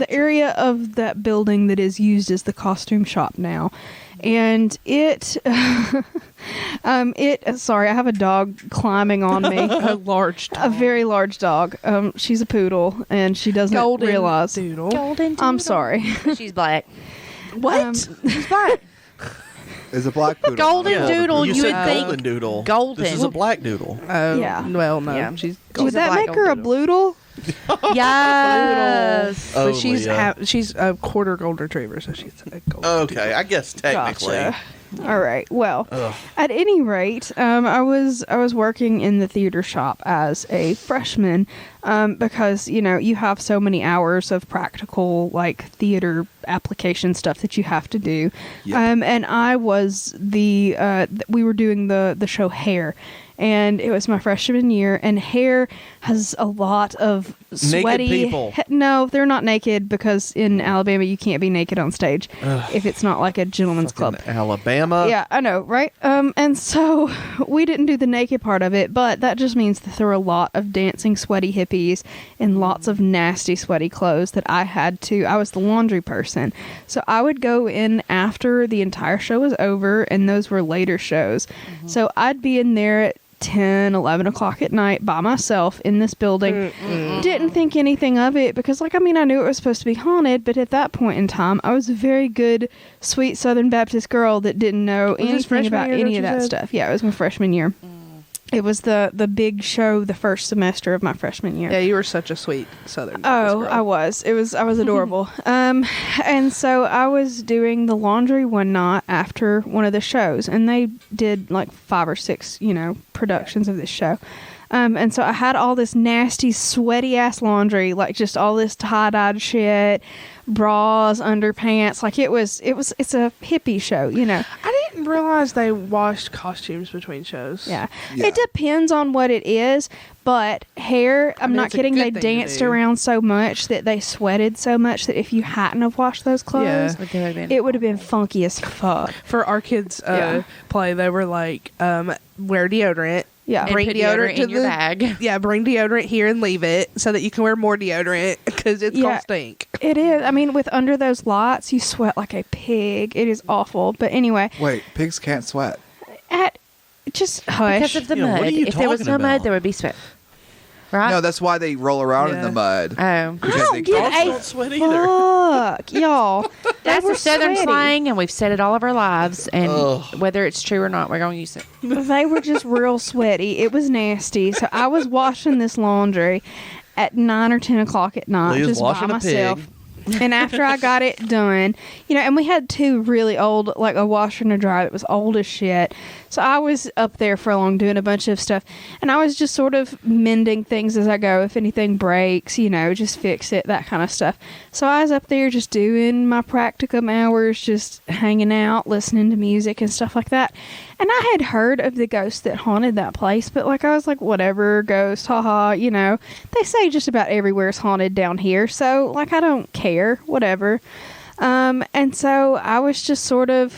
area of that building that is used as the costume shop now. And it, sorry, I have a dog climbing on me. A large dog. A very large dog. She's a poodle, and she doesn't realize. Doodle. Golden doodle. I'm sorry. She's black. What? She's black. Is a black poodle. Golden doodle. You You said would think golden doodle. golden. This is a black doodle. Oh, Yeah. Well, no. Yeah. She's Would that black make her a bloodle? Yes. Oh, But she's Leah. she's a quarter golden retriever, so she's a golden. Okay, I guess technically. Gotcha. All right. Well, Ugh. at any rate, I was working in the theater shop as a freshman because you have so many hours of practical like theater application stuff that you have to do. Yep. And I was we were doing the show Hair. And it was my freshman year, and Hair has a lot of sweaty people. No, they're not naked because in Alabama you can't be naked on stage if it's not like a gentleman's club. Alabama. Yeah, I know, right? And so we didn't do the naked part of it, but that just means that there were a lot of dancing, sweaty hippies and lots of nasty, sweaty clothes that I was the laundry person. So I would go in after the entire show was over, and those were later shows. Mm-hmm. So I'd be in there at 10, 11 o'clock at night by myself in this building. Didn't think anything of it because, I knew it was supposed to be haunted, but at that point in time, I was a very good, sweet Southern Baptist girl that didn't know anything about any of that stuff. Yeah, it was my freshman year. It was the big show the first semester of my freshman year. Yeah, you were such a sweet Southern. Oh, girl. I was. I was adorable. And so I was doing the laundry one night after one of the shows, and they did like 5 or 6, productions of this show. And so I had all this nasty, sweaty ass laundry, like just all this tie-dyed shit, bras, underpants. Like it's a hippie show, I didn't realize they washed costumes between shows. Yeah. Yeah. It depends on what it is, but Hair, I'm not it's a kidding, good they thing to danced do. around so much that they sweated so much that if you hadn't have washed those clothes, it would have been funky as fuck. For our kids' Yeah. play, they were like, wear deodorant. Yeah. And Bring put deodorant deodorant to in your the- bag. Yeah, bring deodorant here and leave it so that you can wear more deodorant because it's Yeah. gonna stink. It is. I mean, with under those lights, you sweat like a pig. It is awful. But anyway, Wait, pigs can't sweat. just hush. Because of the Yeah, what mud. are you If there was talking no about? mud, there would be sweat. Right? No, that's why they roll around in Yeah. the mud. Oh. Because don't they get can't- a Don't sweat either. Fuck, y'all. That's They were a Southern sweaty. slang, and we've said it all of our lives. And Ugh. whether it's true or not, we're going to use it. They were just real sweaty. It was nasty. So I was washing this laundry at 9 or 10 o'clock at night, Leah's just by washing a myself. pig. And after I got it done, and we had 2 really old, like a washer and a dryer that was old as shit. So I was up there for long doing a bunch of stuff. And I was just sort of mending things as I go. If anything breaks, just fix it, that kind of stuff. So I was up there just doing my practicum hours, just hanging out, listening to music and stuff like that. And I had heard of the ghost that haunted that place, but I was like, whatever, ghost, haha, They say just about everywhere is haunted down here, so I don't care, whatever. And so I was just sort of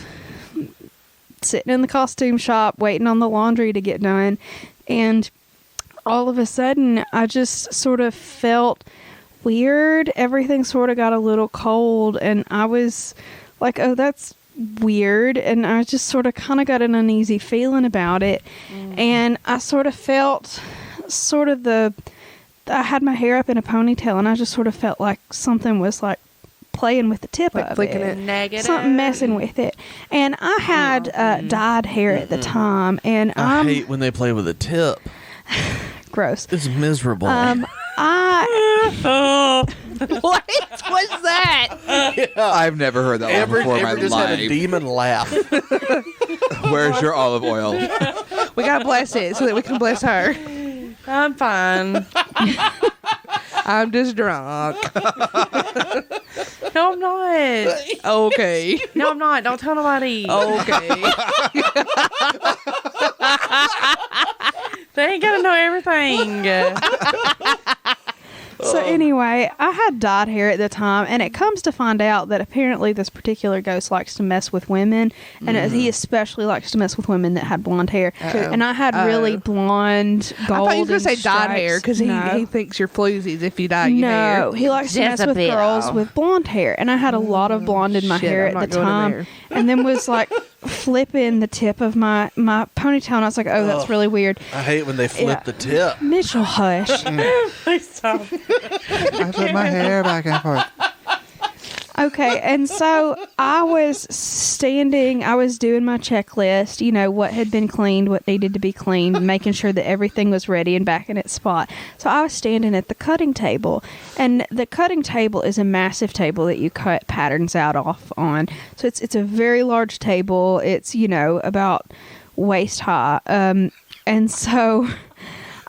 sitting in the costume shop waiting on the laundry to get done, and all of a sudden I just sort of felt weird. Everything sort of got a little cold, and I was like, oh, that's weird. And I just sort of kind of got an uneasy feeling about it. And I sort of felt I had my hair up in a ponytail, and I just sort of felt like something was like playing with the tip Like of flicking it. it. Negative. Something messing with it. And I had dyed hair at the time, and I hate when they play with a tip. gross. It's miserable. What was that? I've never heard that one Amber, before in my Amber just had a life. demon laugh. Where's your olive oil? We gotta bless it so that we can bless her. I'm fine. I'm just drunk. No, I'm not. Okay. No, I'm not. Don't tell nobody. Okay. They ain't gotta know everything. So anyway, I had dyed hair at the time, and it comes to find out that apparently this particular ghost likes to mess with women, and he especially likes to mess with women that had blonde hair. And I had really blonde, I golden thought you were gonna say dyed stripes. hair because No. he thinks you're floozies if you dye your hair. No, he likes to mess with Jezebel. girls with blonde hair, and I had a lot of blonde in my Shit, hair I'm at the not going in time, there. and then was like flipping the tip of my ponytail, and I was like, oh, that's really weird. I hate when they flip Yeah. the tip. Mitchell, hush. Please stop. I flip my hair back and forth. Okay, and so I was doing my checklist, what had been cleaned, what needed to be cleaned, making sure that everything was ready and back in its spot. So I was standing at the cutting table, and the cutting table is a massive table that you cut patterns out off on. So it's a very large table. It's, about waist high. And so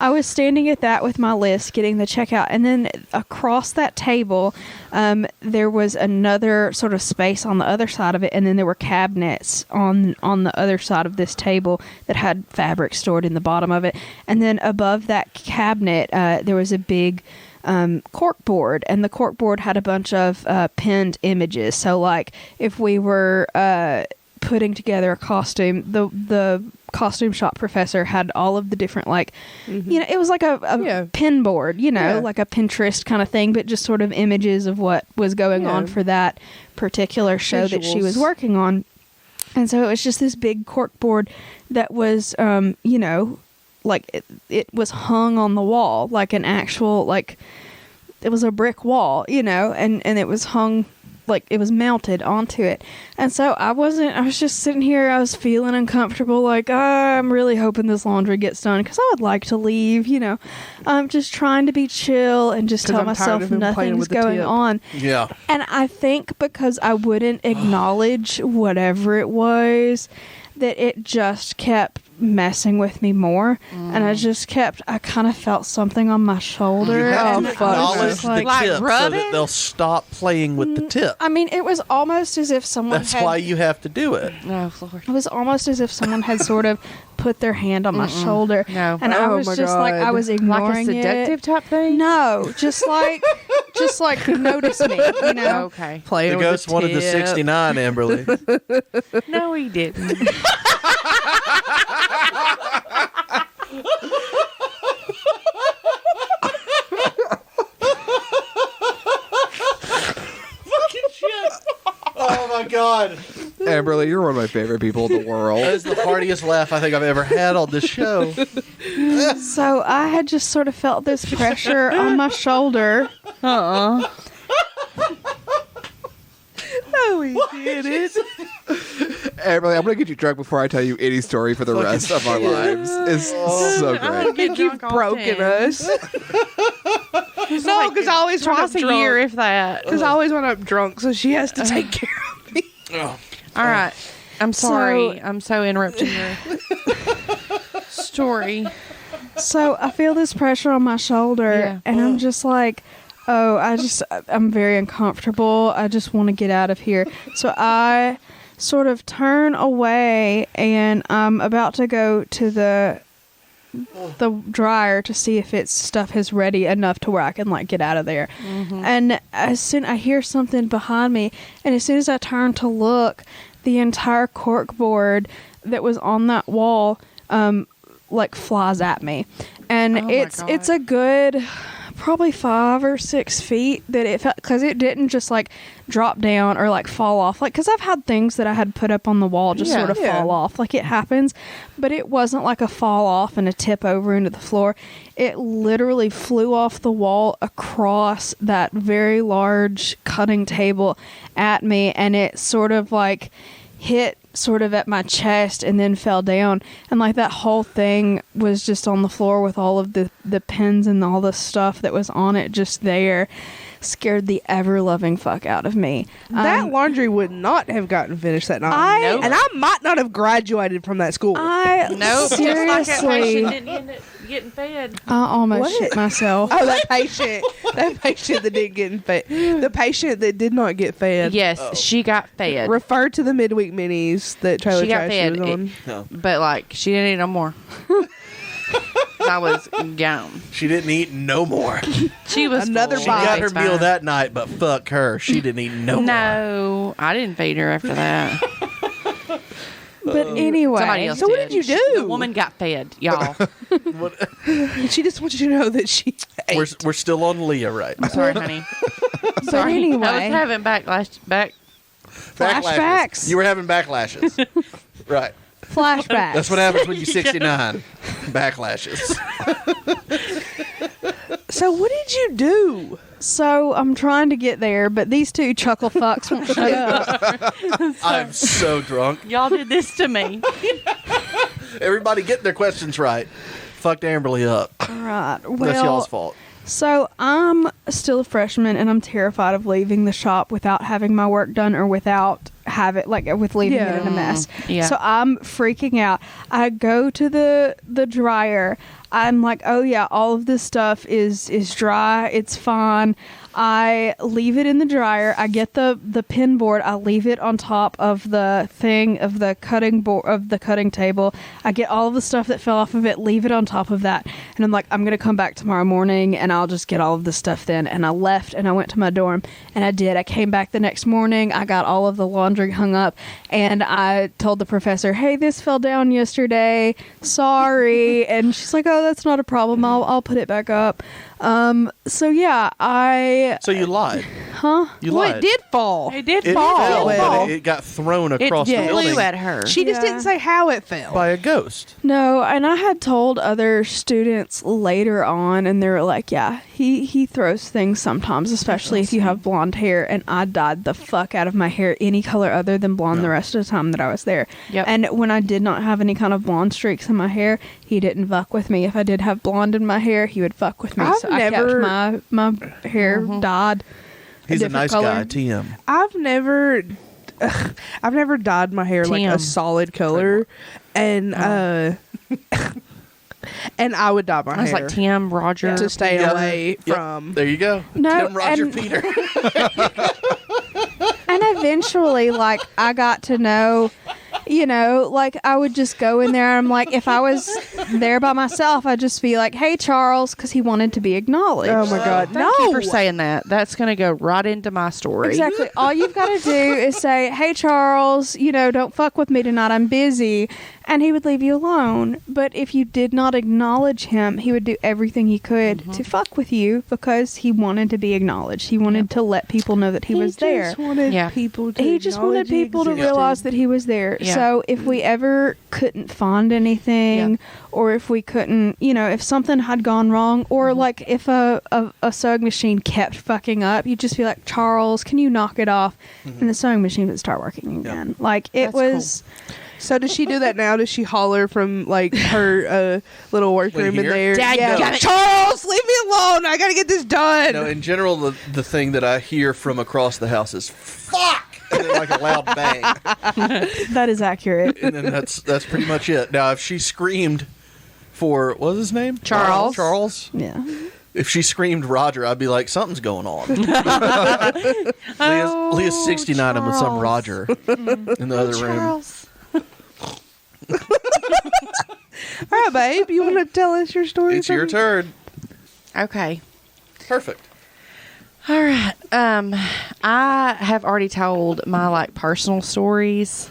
I was standing at that with my list, getting the checkout, and then across that table, there was another sort of space on the other side of it, and then there were cabinets on the other side of this table that had fabric stored in the bottom of it, and then above that cabinet, there was a big cork board, and the cork board had a bunch of pinned images. So, like, if we were putting together a costume, the costume shop professor had all of the different, like, it was like a pin board, like a Pinterest kind of thing, but just sort of images of what was going on for that particular show that she was Visuals. working on. And so it was just this big cork board that was, like it was hung on the wall, like an actual, like, it was a brick wall, and it was hung, like, it was mounted onto it. And so I was just sitting here, I was feeling uncomfortable, like, I'm really hoping this laundry gets done, because I would like to leave, I'm just trying to be chill and just 'Cause tell I'm tired myself of him playing nothing's with the going tip. on. Yeah. And I think because I wouldn't acknowledge whatever it was, that it just kept messing with me more. And I kind of felt something on my shoulder. You have Oh, to fuck. acknowledge Just the like, tip so rubbing? that they'll stop playing with the tip. I mean, it was almost as if someone That's had, why you have to do it. No, Lord. it was almost as if someone had sort of put their hand on my shoulder. No. And I Oh was my just like, I God. was Like ignoring a seductive it. type thing? No, just like notice me, Okay. Playing The with ghost wanted the tip. 69, Amberly. No, he didn't. Oh my god. Amberly, you're one of my favorite people in the world. That is the heartiest laugh I think I've ever had on this show. So I had just sort of felt this pressure on my shoulder. No, he didn't. Amberly, I'm going to get you drunk before I tell you any story for the rest of our lives. It's so I great. don't get Think you've drunk broken often. us. No, because I always run up Twice a year, drunk. if that. Because I always run up drunk, so she has to take care of me. All right. I'm sorry. I'm so interrupting your story. So I feel this pressure on my shoulder, Yeah. and I'm just like, I'm very uncomfortable. I just want to get out of here. So I sort of turn away, and I'm about to go to the dryer to see if its stuff is ready enough to where I can, like, get out of there. And as soon I hear something behind me, and as soon as I turn to look, the entire cork board that was on that wall like flies at me, and Oh my it's God. a good probably 5 or 6 feet that it felt, because it didn't just like drop down or like fall off, like because I've had things that I had put up on the wall just Yeah. sort of Yeah. fall off, like it happens, but it wasn't like a fall off and a tip over into the floor. It literally flew off the wall across that very large cutting table at me, and it sort of like hit sort of at my chest and then fell down, and like that whole thing was just on the floor with all of the pins and all the stuff that was on it just there. Scared the ever loving fuck out of me. That laundry would not have gotten finished that night. I- Nope. And I might not have graduated from that school. I Nope. seriously, Just like that patient didn't end up getting fed. I almost What? shit myself. Oh, that patient that didn't get fed. The patient that did not get fed. Yes, she got fed. Refer to the midweek minis that Trailer She got Trashy fed. was on. No. But like she didn't eat no more. I was gone. She didn't eat no more. She was Another full. She got her It's meal fine. that night, but fuck her. She didn't eat no more. No, I didn't feed her after that. But anyway, Somebody else So what did you do? The woman got fed, y'all. She just wants you to know that she ate. We're still on Leah right now. Sorry, honey. but Sorry. I anyway, was having back. Flashbacks. You were having backlashes. Right. flashbacks. That's what happens when you're 69. Backlashes. So what did you do? So I'm trying to get there, but these two chuckle fucks won't shut up. I'm so drunk. Y'all did this to me. Everybody getting their questions right. Fucked Amberly up. All right. That's Well, y'all's fault. so I'm still a freshman, and I'm terrified of leaving the shop without having my work done or without with leaving Yeah. it in a mess. Yeah. So I'm freaking out. I go to the dryer. I'm like, oh yeah, all of this stuff is dry. It's fine. I leave it in the dryer. I get the pin board. I leave it on top of the thing of the cutting board of the cutting table. I get all of the stuff that fell off of it, leave it on top of that, and I'm like, I'm gonna come back tomorrow morning and I'll just get all of the stuff then. And I left and I went to my dorm, and I did. I came back the next morning. I got all of the laundry hung up, and I told the professor, "Hey, this fell down yesterday. Sorry." And she's like, "Oh, that's not a problem. I'll put it back up." So yeah, So you lied. Huh? You Well, lied. it did fall. It did It fall. fell, Well, but it got thrown across It the building flew at her. She just Yeah. didn't say how it fell. by a ghost. No, and I had told other students later on, and they were like, "Yeah, he throws things sometimes, especially if you have blonde hair." And I dyed the fuck out of my hair any color other than blonde the rest of the time that I was there. Yep. And when I did not have any kind of blonde streaks in my hair, he didn't fuck with me. If I did have blonde in my hair, he would fuck with me. I've so I never- kept my hair dyed. He's a different nice color. guy, TM. I've never dyed my hair like a Tim. solid color, and and I would dye my I was hair like Tim, Roger. to stay Yep. away Yep. from. There you go. No, Tim, Roger, and- Peter. And eventually, like, I got to know, like, I would just go in there. I'm like, if I was there by myself, I'd just be like, "Hey, Charles," because he wanted to be acknowledged. Oh my god, Thank no! you for saying that. That's going to go right into my story. Exactly. All you've got to do is say, "Hey, Charles, don't fuck with me tonight. I'm busy." And he would leave you alone. But if you did not acknowledge him, he would do everything he could to fuck with you because he wanted to be acknowledged. He wanted to let people know that he was there. Wanted Yeah. people to He just wanted acknowledge he people to existed. realize that he was there. Yeah. So if we ever couldn't find anything, or if we couldn't, if something had gone wrong, or like if a sewing machine kept fucking up, you'd just be like, "Charles, can you knock it off?" And the sewing machine would start working again. Like it That's was. So does she do that now? Does she holler from like her little workroom in here? there? Dad, yeah. you gotta- Charles, leave me alone! I gotta get this done. No, in general, the thing that I hear from across the house is "fuck," and then like a loud bang, That is accurate. and then that's pretty much it. Now, if she screamed for what was his name? Charles. Charles. Yeah. If she screamed Roger, I'd be like, something's going on. Leah's 69 and with some Charles. Roger in the other room. Charles. All right, babe, you want to tell us your story? It's your turn. Okay. Perfect. All right. I have already told my personal stories.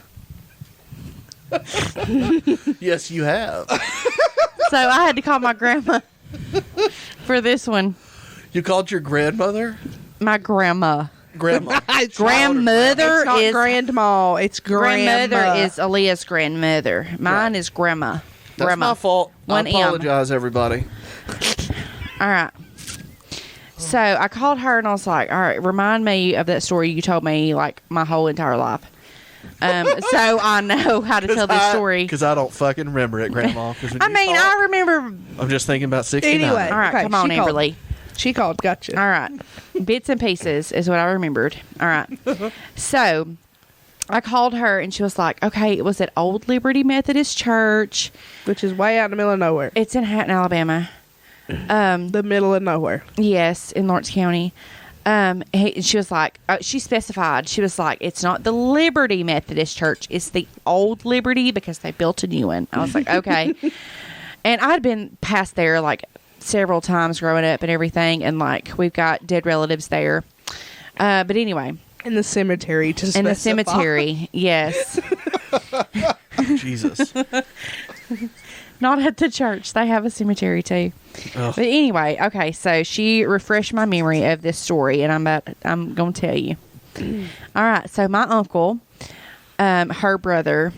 Yes, you have. So I had to call my grandma for this one. You called your grandmother? My grandma. Grandma. Grandmother It's not is grandma. It's grandmother grandma. is Aaliyah's grandmother. Mine is grandma. That's grandma. my fault. One I M. apologize, everybody. All right. So I called her and I was like, all right, remind me of that story you told me like my whole entire life. So I know how to tell this story. Because I don't fucking remember it, Grandma. I remember. I'm just thinking about 69. Anyway. All right, Okay, come on, she called. Amberly. She called. Gotcha. All right. Bits and pieces is what I remembered. All right. So I called her and she was like, okay, it was at Old Liberty Methodist Church. Which is way out in the middle of nowhere. It's in Hatton, Alabama. The middle of nowhere. Yes, in Lawrence County. She was like, she specified, she was like, it's not the Liberty Methodist Church, it's the Old Liberty because they built a new one. I was like, okay. And I'd been past there like several times growing up and everything, and like we've got dead relatives there. But anyway. In the cemetery to specify. In the cemetery, yes. Jesus. Not at the church. They have a cemetery too. Ugh. But anyway, okay, so she refreshed my memory of this story, and I'm going to tell you. All right, so my uncle, her brother,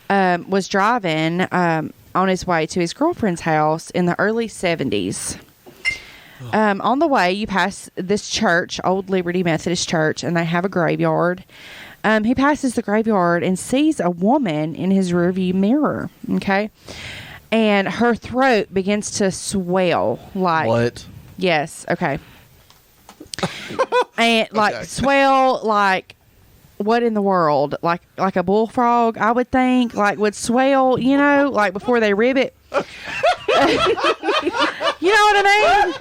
was driving on his way to his girlfriend's house in the early 70s. On the way, you pass this church, Old Liberty Methodist Church, and they have a graveyard. He passes the graveyard and sees a woman in his rearview mirror. Okay. And her throat begins to swell. Like, What? yes. Okay. And like Okay. swell, like what in the world? Like a bullfrog, I would think, like would swell, like before they rib it. You know what I mean?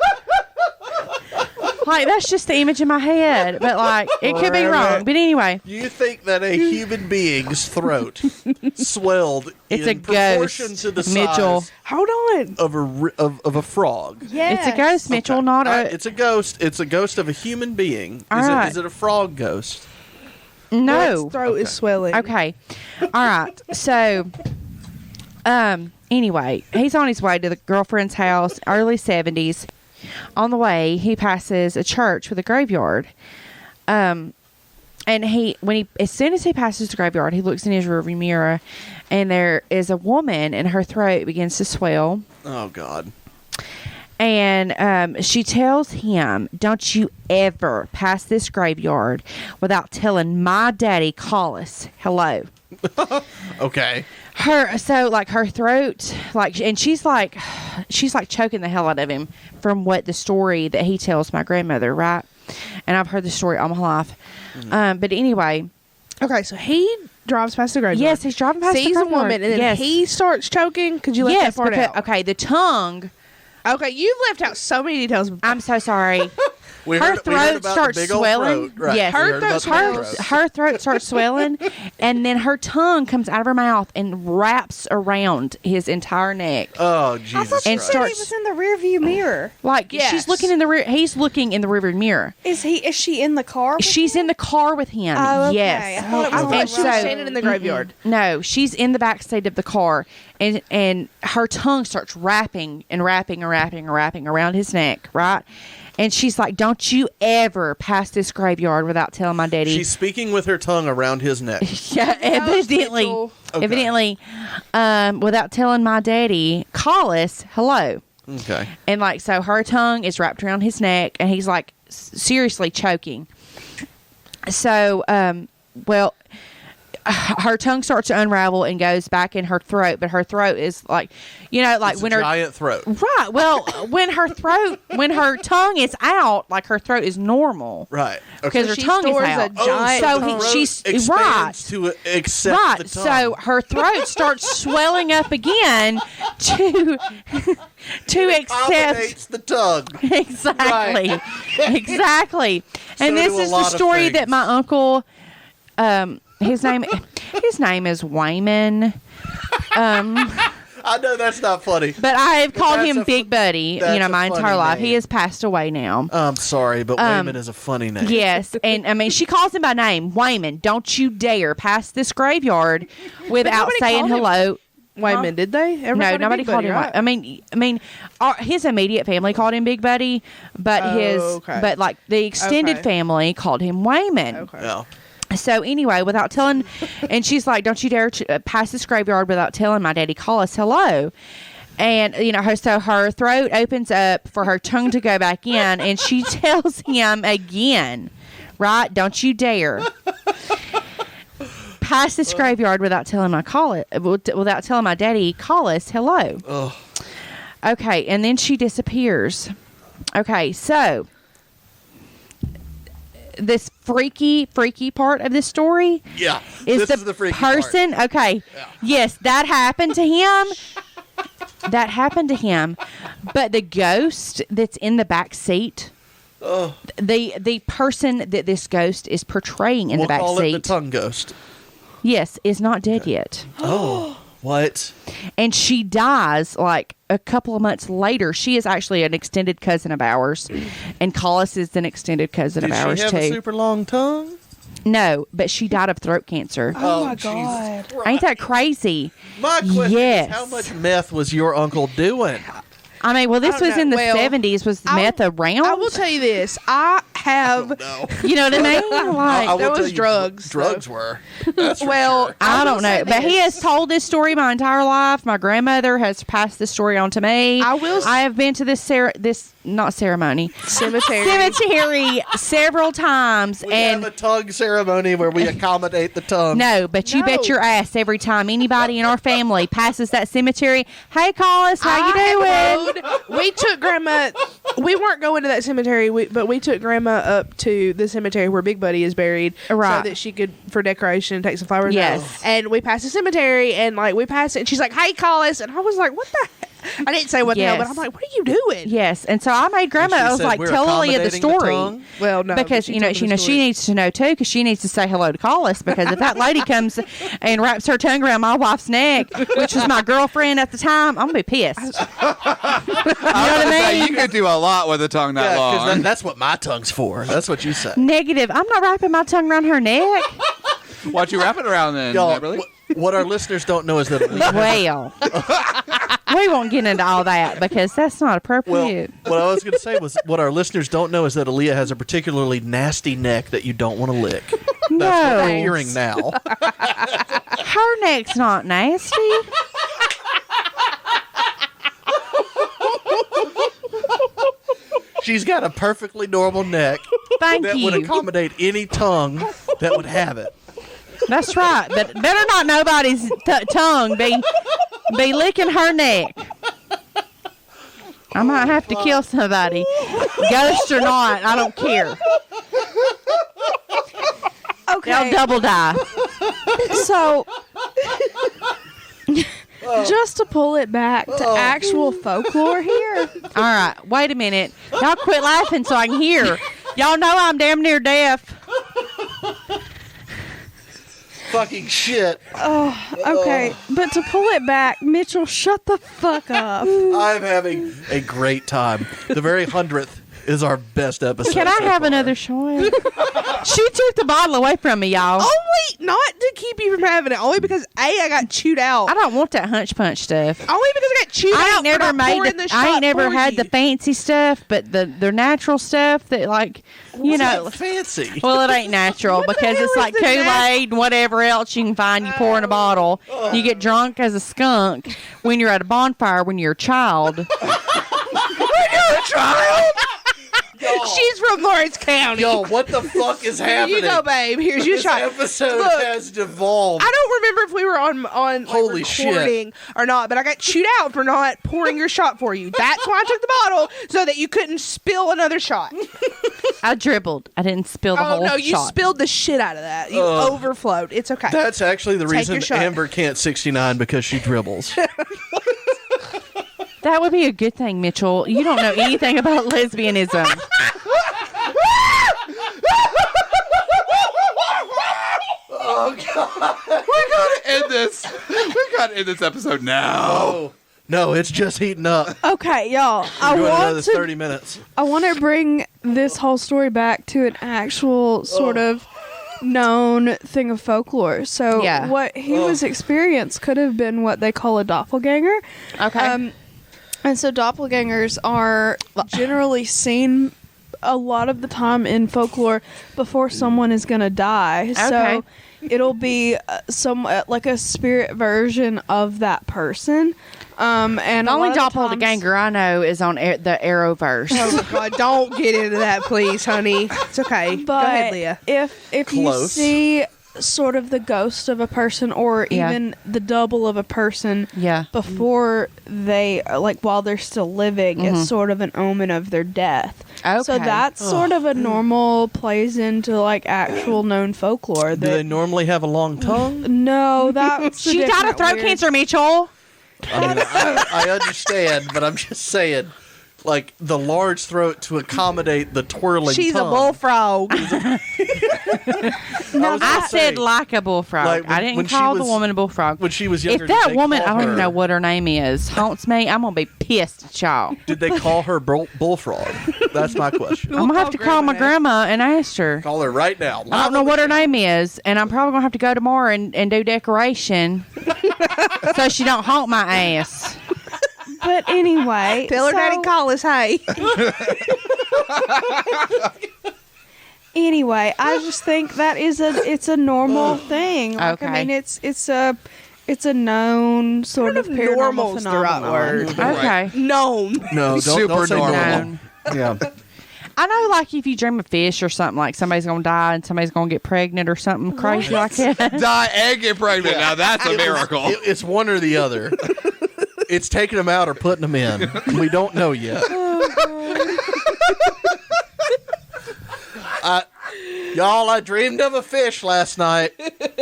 Like, that's just the image in my head. But, like, it could be wrong. But anyway. You think that a human being's throat swelled It's in a proportion ghost, to the Mitchell. size Hold on. of a frog? Yes. It's a ghost, Mitchell, Okay. not All right, a... it's a ghost. It's a ghost of a human being. All Is right. it a frog ghost? No. Its throat is Okay. swelling. Okay. All right. So, anyway, he's on his way to the girlfriend's house, early 70s. On the way, he passes a church with a graveyard. And as soon as he passes the graveyard, he looks in his rearview mirror, and there is a woman, and her throat begins to swell. Oh, God. And she tells him, "Don't you ever pass this graveyard without telling my daddy, Collis, hello." Okay. Her throat, and she's like choking the hell out of him from what the story that he tells my grandmother, right? And I've heard the story all my life. But anyway, Okay, so he drives past the graveyard. yes, he's driving past the Sees a graveyard. woman, and then yes. he starts choking because you left yes, that part because, out. okay, the tongue. Okay, you've left out so many details. I'm so sorry. We Her heard throat about the starts big old swelling. throat. Right. Yes. we Her heard about throat- the big throat. Her throat starts swelling, and then her tongue comes out of her mouth and wraps around his entire neck. Oh, Jesus And Christ. starts- He was in the rear view mirror. Like Yes. she's looking in the rear. He's looking in the rearview mirror. Is she in the car? with She's him? in the car with him. Oh, okay. Yes. I thought it was I on thought the she was road. standing in the graveyard. No, she's in the back seat of the car, and her tongue starts wrapping around his neck, right? And she's like, "Don't you ever pass this graveyard without telling my daddy." She's speaking with her tongue around his neck. yeah, evidently, Mitchell. Okay. without telling my daddy, Collis, hello. Okay. And like, so her tongue is wrapped around his neck, and he's like seriously choking. So, her tongue starts to unravel and goes back in her throat, but her throat is like, like It's when a her giant throat. right. Well, when her tongue is out, like her throat is normal, Right. Because Okay. her She tongue is stores a out. giant so the throat she's expands right. to accept Right, the tongue. so her throat starts swelling up again to accept accommodates the tongue. exactly, exactly. And So this do a is the lot of story that things. my uncle, his name is Wayman. I I know that's not funny. But I have called that's him a Big Buddy, that's a my entire funny life. He name. has passed away now. I'm sorry, but Wayman is a funny name. Yes, and I mean, she calls him by name. Wayman, don't you dare pass this graveyard without nobody saying called him hello. Wayman, did they? No, nobody called him. Right? I mean, his immediate family called him Big Buddy, but but like the extended family called him Wayman. Okay. Yeah. So anyway, without telling, and she's like, "Don't you dare pass this graveyard without telling my daddy. Call us hello." And so her throat opens up for her tongue to go back in, and she tells him again, "Right? Don't you dare." Pass this graveyard without telling without telling my daddy, call us hello. Ugh. Okay, and then she disappears. Okay, so this freaky part of this story Yeah. is this is the freaky person. part. Okay, yes, that happened to him. That happened to him, but the ghost that's in the back seat. Oh. The person that this ghost is portraying in We'll the back call seat. it the tongue ghost. Yes, is not dead yet. Oh. What? And she dies like a couple of months later. She is actually an extended cousin of ours, and Collis is an extended cousin Did of ours she have too. a super long tongue? No, but she died of throat cancer. Oh my Jesus God. Christ. Ain't that crazy? My question Yes. is, how much meth was your uncle doing? I mean, well, this I don't was know. in the Well, 70s. Was the meth around? I will tell you this. I have. No. You know what I mean? Like, I will There tell was you, drugs, Drugs so. were. That's for Well, sure. I will don't know, say but he this. has told this story my entire life. My grandmother has passed this story on to me. I have been to this not ceremony cemetery several times, We and have a tongue ceremony where we accommodate the tongue. no, but you bet No. your ass every time anybody in our family passes that cemetery. Hey, Collis, how you doing? We took Grandma. We weren't going to that cemetery, but we took Grandma up to the cemetery where Big Buddy is buried, Right. so that she could, for decoration, take some flowers. Yes. And we passed the cemetery, and like we passed it, and she's like, "Hey, Collis," and I was like, "What the?" I didn't say what the hell, Yes. but I'm like, "What are you doing?" Yes, and so I made grandma. And she I was said, like, "We're tell Leah the accommodating the story. tongue?" Well, no, Because but she told me the she story. needs to know too, because she needs to say hello to Collis. Because if that lady comes and wraps her tongue around my wife's neck, which was my girlfriend at the time, I'm gonna be pissed. You know what I mean? You could do a lot with a tongue that Yeah, long. because that's what my tongue's for. That's what you say. Negative. I'm not wrapping my tongue around her neck. Why'd you wrap it around then, Y'all, Beverly? what our listeners don't know is that Well, we won't get into all that because that's not well, appropriate. what I was going to say was what our listeners don't know is that Aaliyah has a particularly nasty neck that you don't want to lick. That's what No. I'm hearing now. Her neck's not nasty. She's got a perfectly normal neck Thank that would you. accommodate any tongue that would have it. That's right. But better not nobody's tongue be licking her neck. I might have to kill somebody, ghost or not. I don't care. Okay. They'll double die. So, just to pull it back to actual folklore here. All right. Wait a minute. Y'all quit laughing so I can hear. Y'all know I'm damn near deaf. Fucking shit. Okay, but to pull it back, Mitchell, shut the fuck up. I'm having a great time. The Very Hundredth is our best episode. Can I so have far. another shot? She took the bottle away from me, y'all. Only not to keep you from having it. Only because I got chewed out. I don't want that hunch punch stuff. Only because I got chewed I out. ain't never for not made pouring the, the I shot ain't never for had you. the fancy stuff, but the natural stuff that like you What's know. that fancy. Well, it ain't natural because hell it's is like the Kool-Aid and whatever else you can find. You pour in a bottle. You get drunk as a skunk when you're at a bonfire when you're a child. When you're a child. She's from Lawrence County. Yo, what the fuck is Here happening? you go, babe. Here's your This shot. episode Look, has devolved. I don't remember if we were on like, Holy shit. recording or not, but I got chewed out for not pouring your shot for you. That's why I took the bottle so that you couldn't spill another shot. I dribbled. I didn't spill the Oh whole no, you shot. spilled the shit out of that. You overflowed. It's okay. That's actually the Take reason your shot. Amber can't 69 because she dribbles. That would be a good thing, Mitchell. You don't know anything about lesbianism. Oh God! We're gonna end this. We gotta end this episode now. Oh no, it's just heating up. Okay, y'all. I We're going another want to 30 minutes. I want to bring this whole story back to an actual sort of known thing of folklore. So Yeah. what he was experienced could have been what they call a doppelganger. Okay. And so doppelgangers are generally seen a lot of the time in folklore before someone is going to die. Okay. So it'll be like a spirit version of that person. And The a only lot of the times- doppelganger I know is on the Arrowverse. Oh my God! Don't get into that, please, honey. It's okay. Go But ahead, Leah. if you Close. see sort of the ghost of a person or Yeah. even the double of a person Yeah. before they like while they're still living, Mhm. it's sort of an omen of their death. Okay. So that's sort of a normal plays into like actual known folklore. Do they normally have a long tongue? No, that's a She died of different throat weird- cancer, Mitchell. I mean, I understand, but I'm just saying, like the large throat to accommodate the twirling. She's a tongue. bullfrog. I said like a bullfrog. Like, when- I when didn't she call the was- woman a bullfrog. When she was younger, If that did they woman, call I don't even her- know what her name is, haunts me, I'm going to be pissed at y'all. Did they call her bullfrog? That's my question. I'm going to have to call my grandma and ask her. Call her right now. I don't know what her name is, and I'm probably going to have to go tomorrow and do decoration so she don't haunt my ass. But anyway, Tell her so- daddy call us, hey. Anyway, I just think that it's a normal thing. Like, I Okay. mean, it's a known sort of paranormal normal's the right phenomenon. word. Okay. Known. No, don't, Super don't say normal. normal. Yeah. I know, like, if you dream of fish or something, like somebody's going to die and somebody's going to get pregnant or something crazy like that. Die and get pregnant. Now that's a miracle. It's one or the other. It's taking them out or putting them in. We don't know yet. Y'all, I dreamed of a fish last night.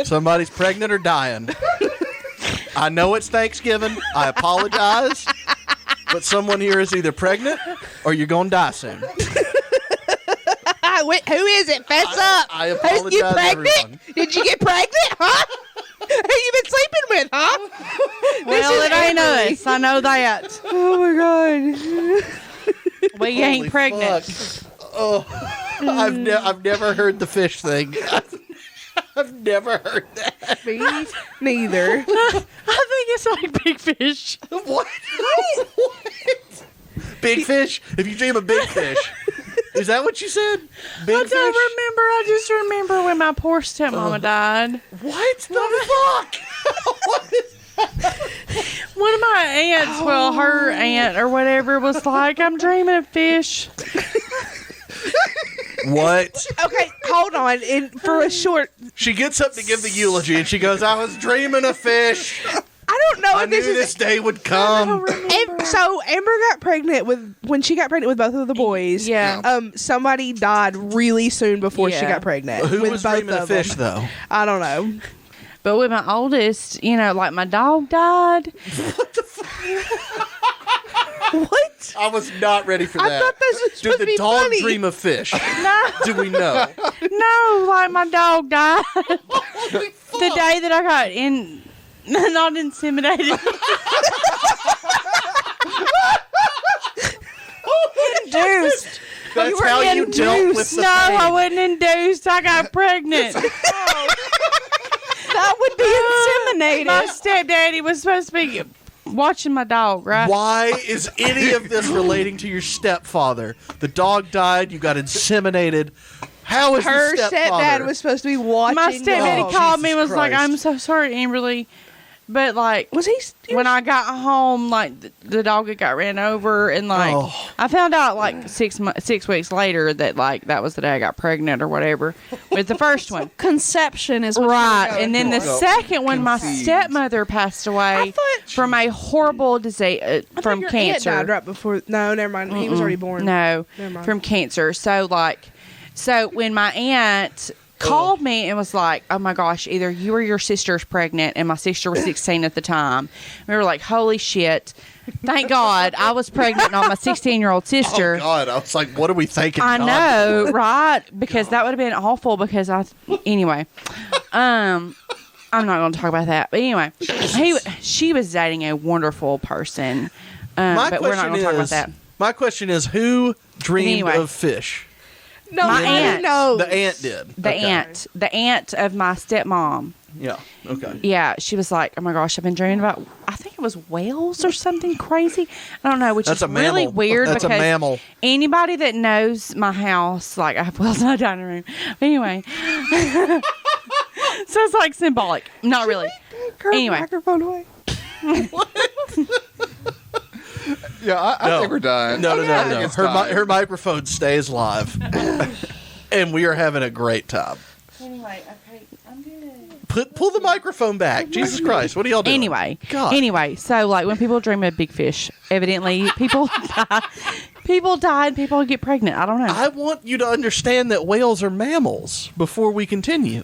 Somebody's pregnant or dying. I know it's Thanksgiving. I apologize. But someone here is either pregnant or you're going to die soon. Wait, who is it? Fess up. I You apologize, pregnant? everyone. Did you get pregnant? Huh? Who you been sleeping with, huh? Well, it ain't Emily. us. I know that. Oh my god! We ain't Holy pregnant. fuck. Oh, I've never heard the fish thing. I've never heard that. Me neither. I think it's like big fish. What? What? Big fish? If you dream of big fish, is that what you said? Big I fish? don't remember. I just remember when my poor stepmama died. What the fuck? What is One of my aunts, well, her aunt or whatever, was like, I'm dreaming of fish. What? Okay, hold on. For a short, She gets up to give the eulogy and she goes, I was dreaming of fish. I don't know I if knew this is. this day would come. So Amber got pregnant when she got pregnant with both of the boys. Yeah. Somebody died really soon before she Yeah. got pregnant. Who with was both dreaming of them. fish, though? I don't know. But with my oldest, like my dog died. What? I was not ready for I that. thought this was Did supposed the to be dog funny. dream of fish? No, Do we know? no, like my dog died the day that I got not intimidated. Induced. That's how you dealt with the No, I pain. wasn't induced. I got pregnant. That would be inseminated. My stepdaddy was supposed to be watching my dog, right? Why is any of this relating to your stepfather? The dog died. You got inseminated. How is Her the stepfather? stepdad was supposed to be watching. My the stepdaddy dog. called me and was Jesus like, Christ. I'm so sorry, Amberly. But, like, Was he? when I got home, like, the dog had got ran over. And, like, Oh. I found out, like, 6 weeks later that, like, that was the day I got pregnant or whatever with the first one. Conception is what Right. you're going And then the for. second one, my Conceived. stepmother passed away from a horrible disease, from Your aunt cancer. died right before. No, never mind. He was already born. No, Never mind. from cancer. So when my aunt called me and was like, oh my gosh, either you or your sister's pregnant. And my sister was 16 at the time. We were like, holy shit. Thank God I was pregnant, not my 16-year-old sister. Oh God, I was like, what are we thanking? I God know, for? right? Because that would have been awful. Because anyway, I'm not going to talk about that. But anyway, she was dating a wonderful person. But we're not going to talk about that. My question is, who dreamed Anyway. of fish? No, My aunt. knows. The aunt did. The aunt of my stepmom. Yeah. Okay. Yeah, she was like, "Oh my gosh, I've been dreaming about. I think it was whales or something crazy. I don't know, which That's is a mammal. really weird That's a because mammal. anybody that knows my house, like I have whales in my dining room. But anyway, so it's like symbolic. Not really. Anyway, Microphone away. Yeah, I think we're done. No. I think it's time. Her microphone stays live, and we are having a great time. Okay, I'm good. Pull the microphone back. Jesus Christ, what are y'all doing? Anyway, so like when people dream of big fish, evidently people die. People die and people get pregnant. I don't know. I want you to understand that whales are mammals before we continue.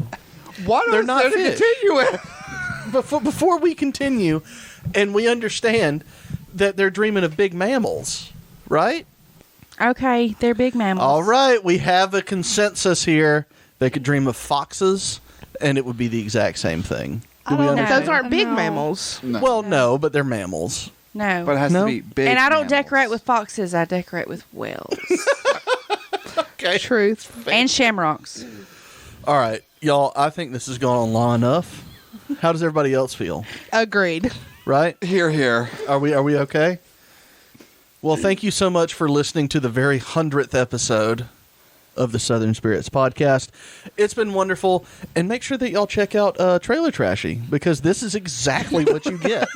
What They're is not there to fish. continue with? Before we continue, and we understand that they're dreaming of big mammals, right? Okay, they're big mammals. All right, we have a consensus here. They could dream of foxes, and it would be the exact same thing. Do we don't know. understand? Those aren't big No. mammals. No. Well, no, but they're mammals. No. But it has No. to be big. And I don't mammals. decorate with foxes. I decorate with whales Okay. Truth. and shamrocks. All right, y'all. I think this has gone on long enough. How does everybody else feel? Agreed. Right? Here. Are we okay? Well, thank you so much for listening to the very 100th episode of the Southern Spirits podcast. It's been wonderful, and make sure that y'all check out Trailer Trashy, because this is exactly what you get.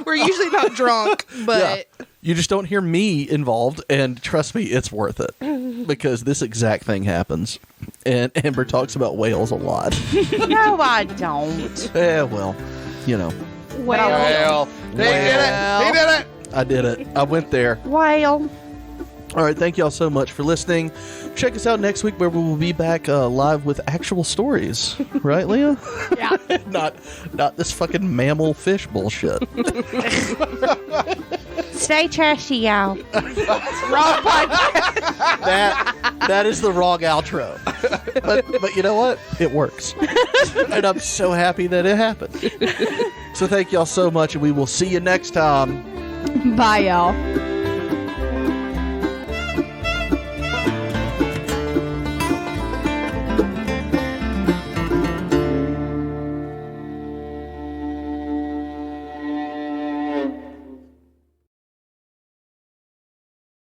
We're usually not drunk, but Yeah. You just don't hear me involved, and trust me, it's worth it, because this exact thing happens. And Amber talks about whales a lot. No, I don't. Well, you know, Well, he did it. He did it. I did it. I went there. Whale. All right, thank y'all so much for listening. Check us out next week, where we will be back live with actual stories. Right, Leah? Yeah. not this fucking mammal fish bullshit. Stay trashy, y'all. That is the wrong outro. But you know what? It works. And I'm so happy that it happened. So thank y'all so much, and we will see you next time. Bye, y'all.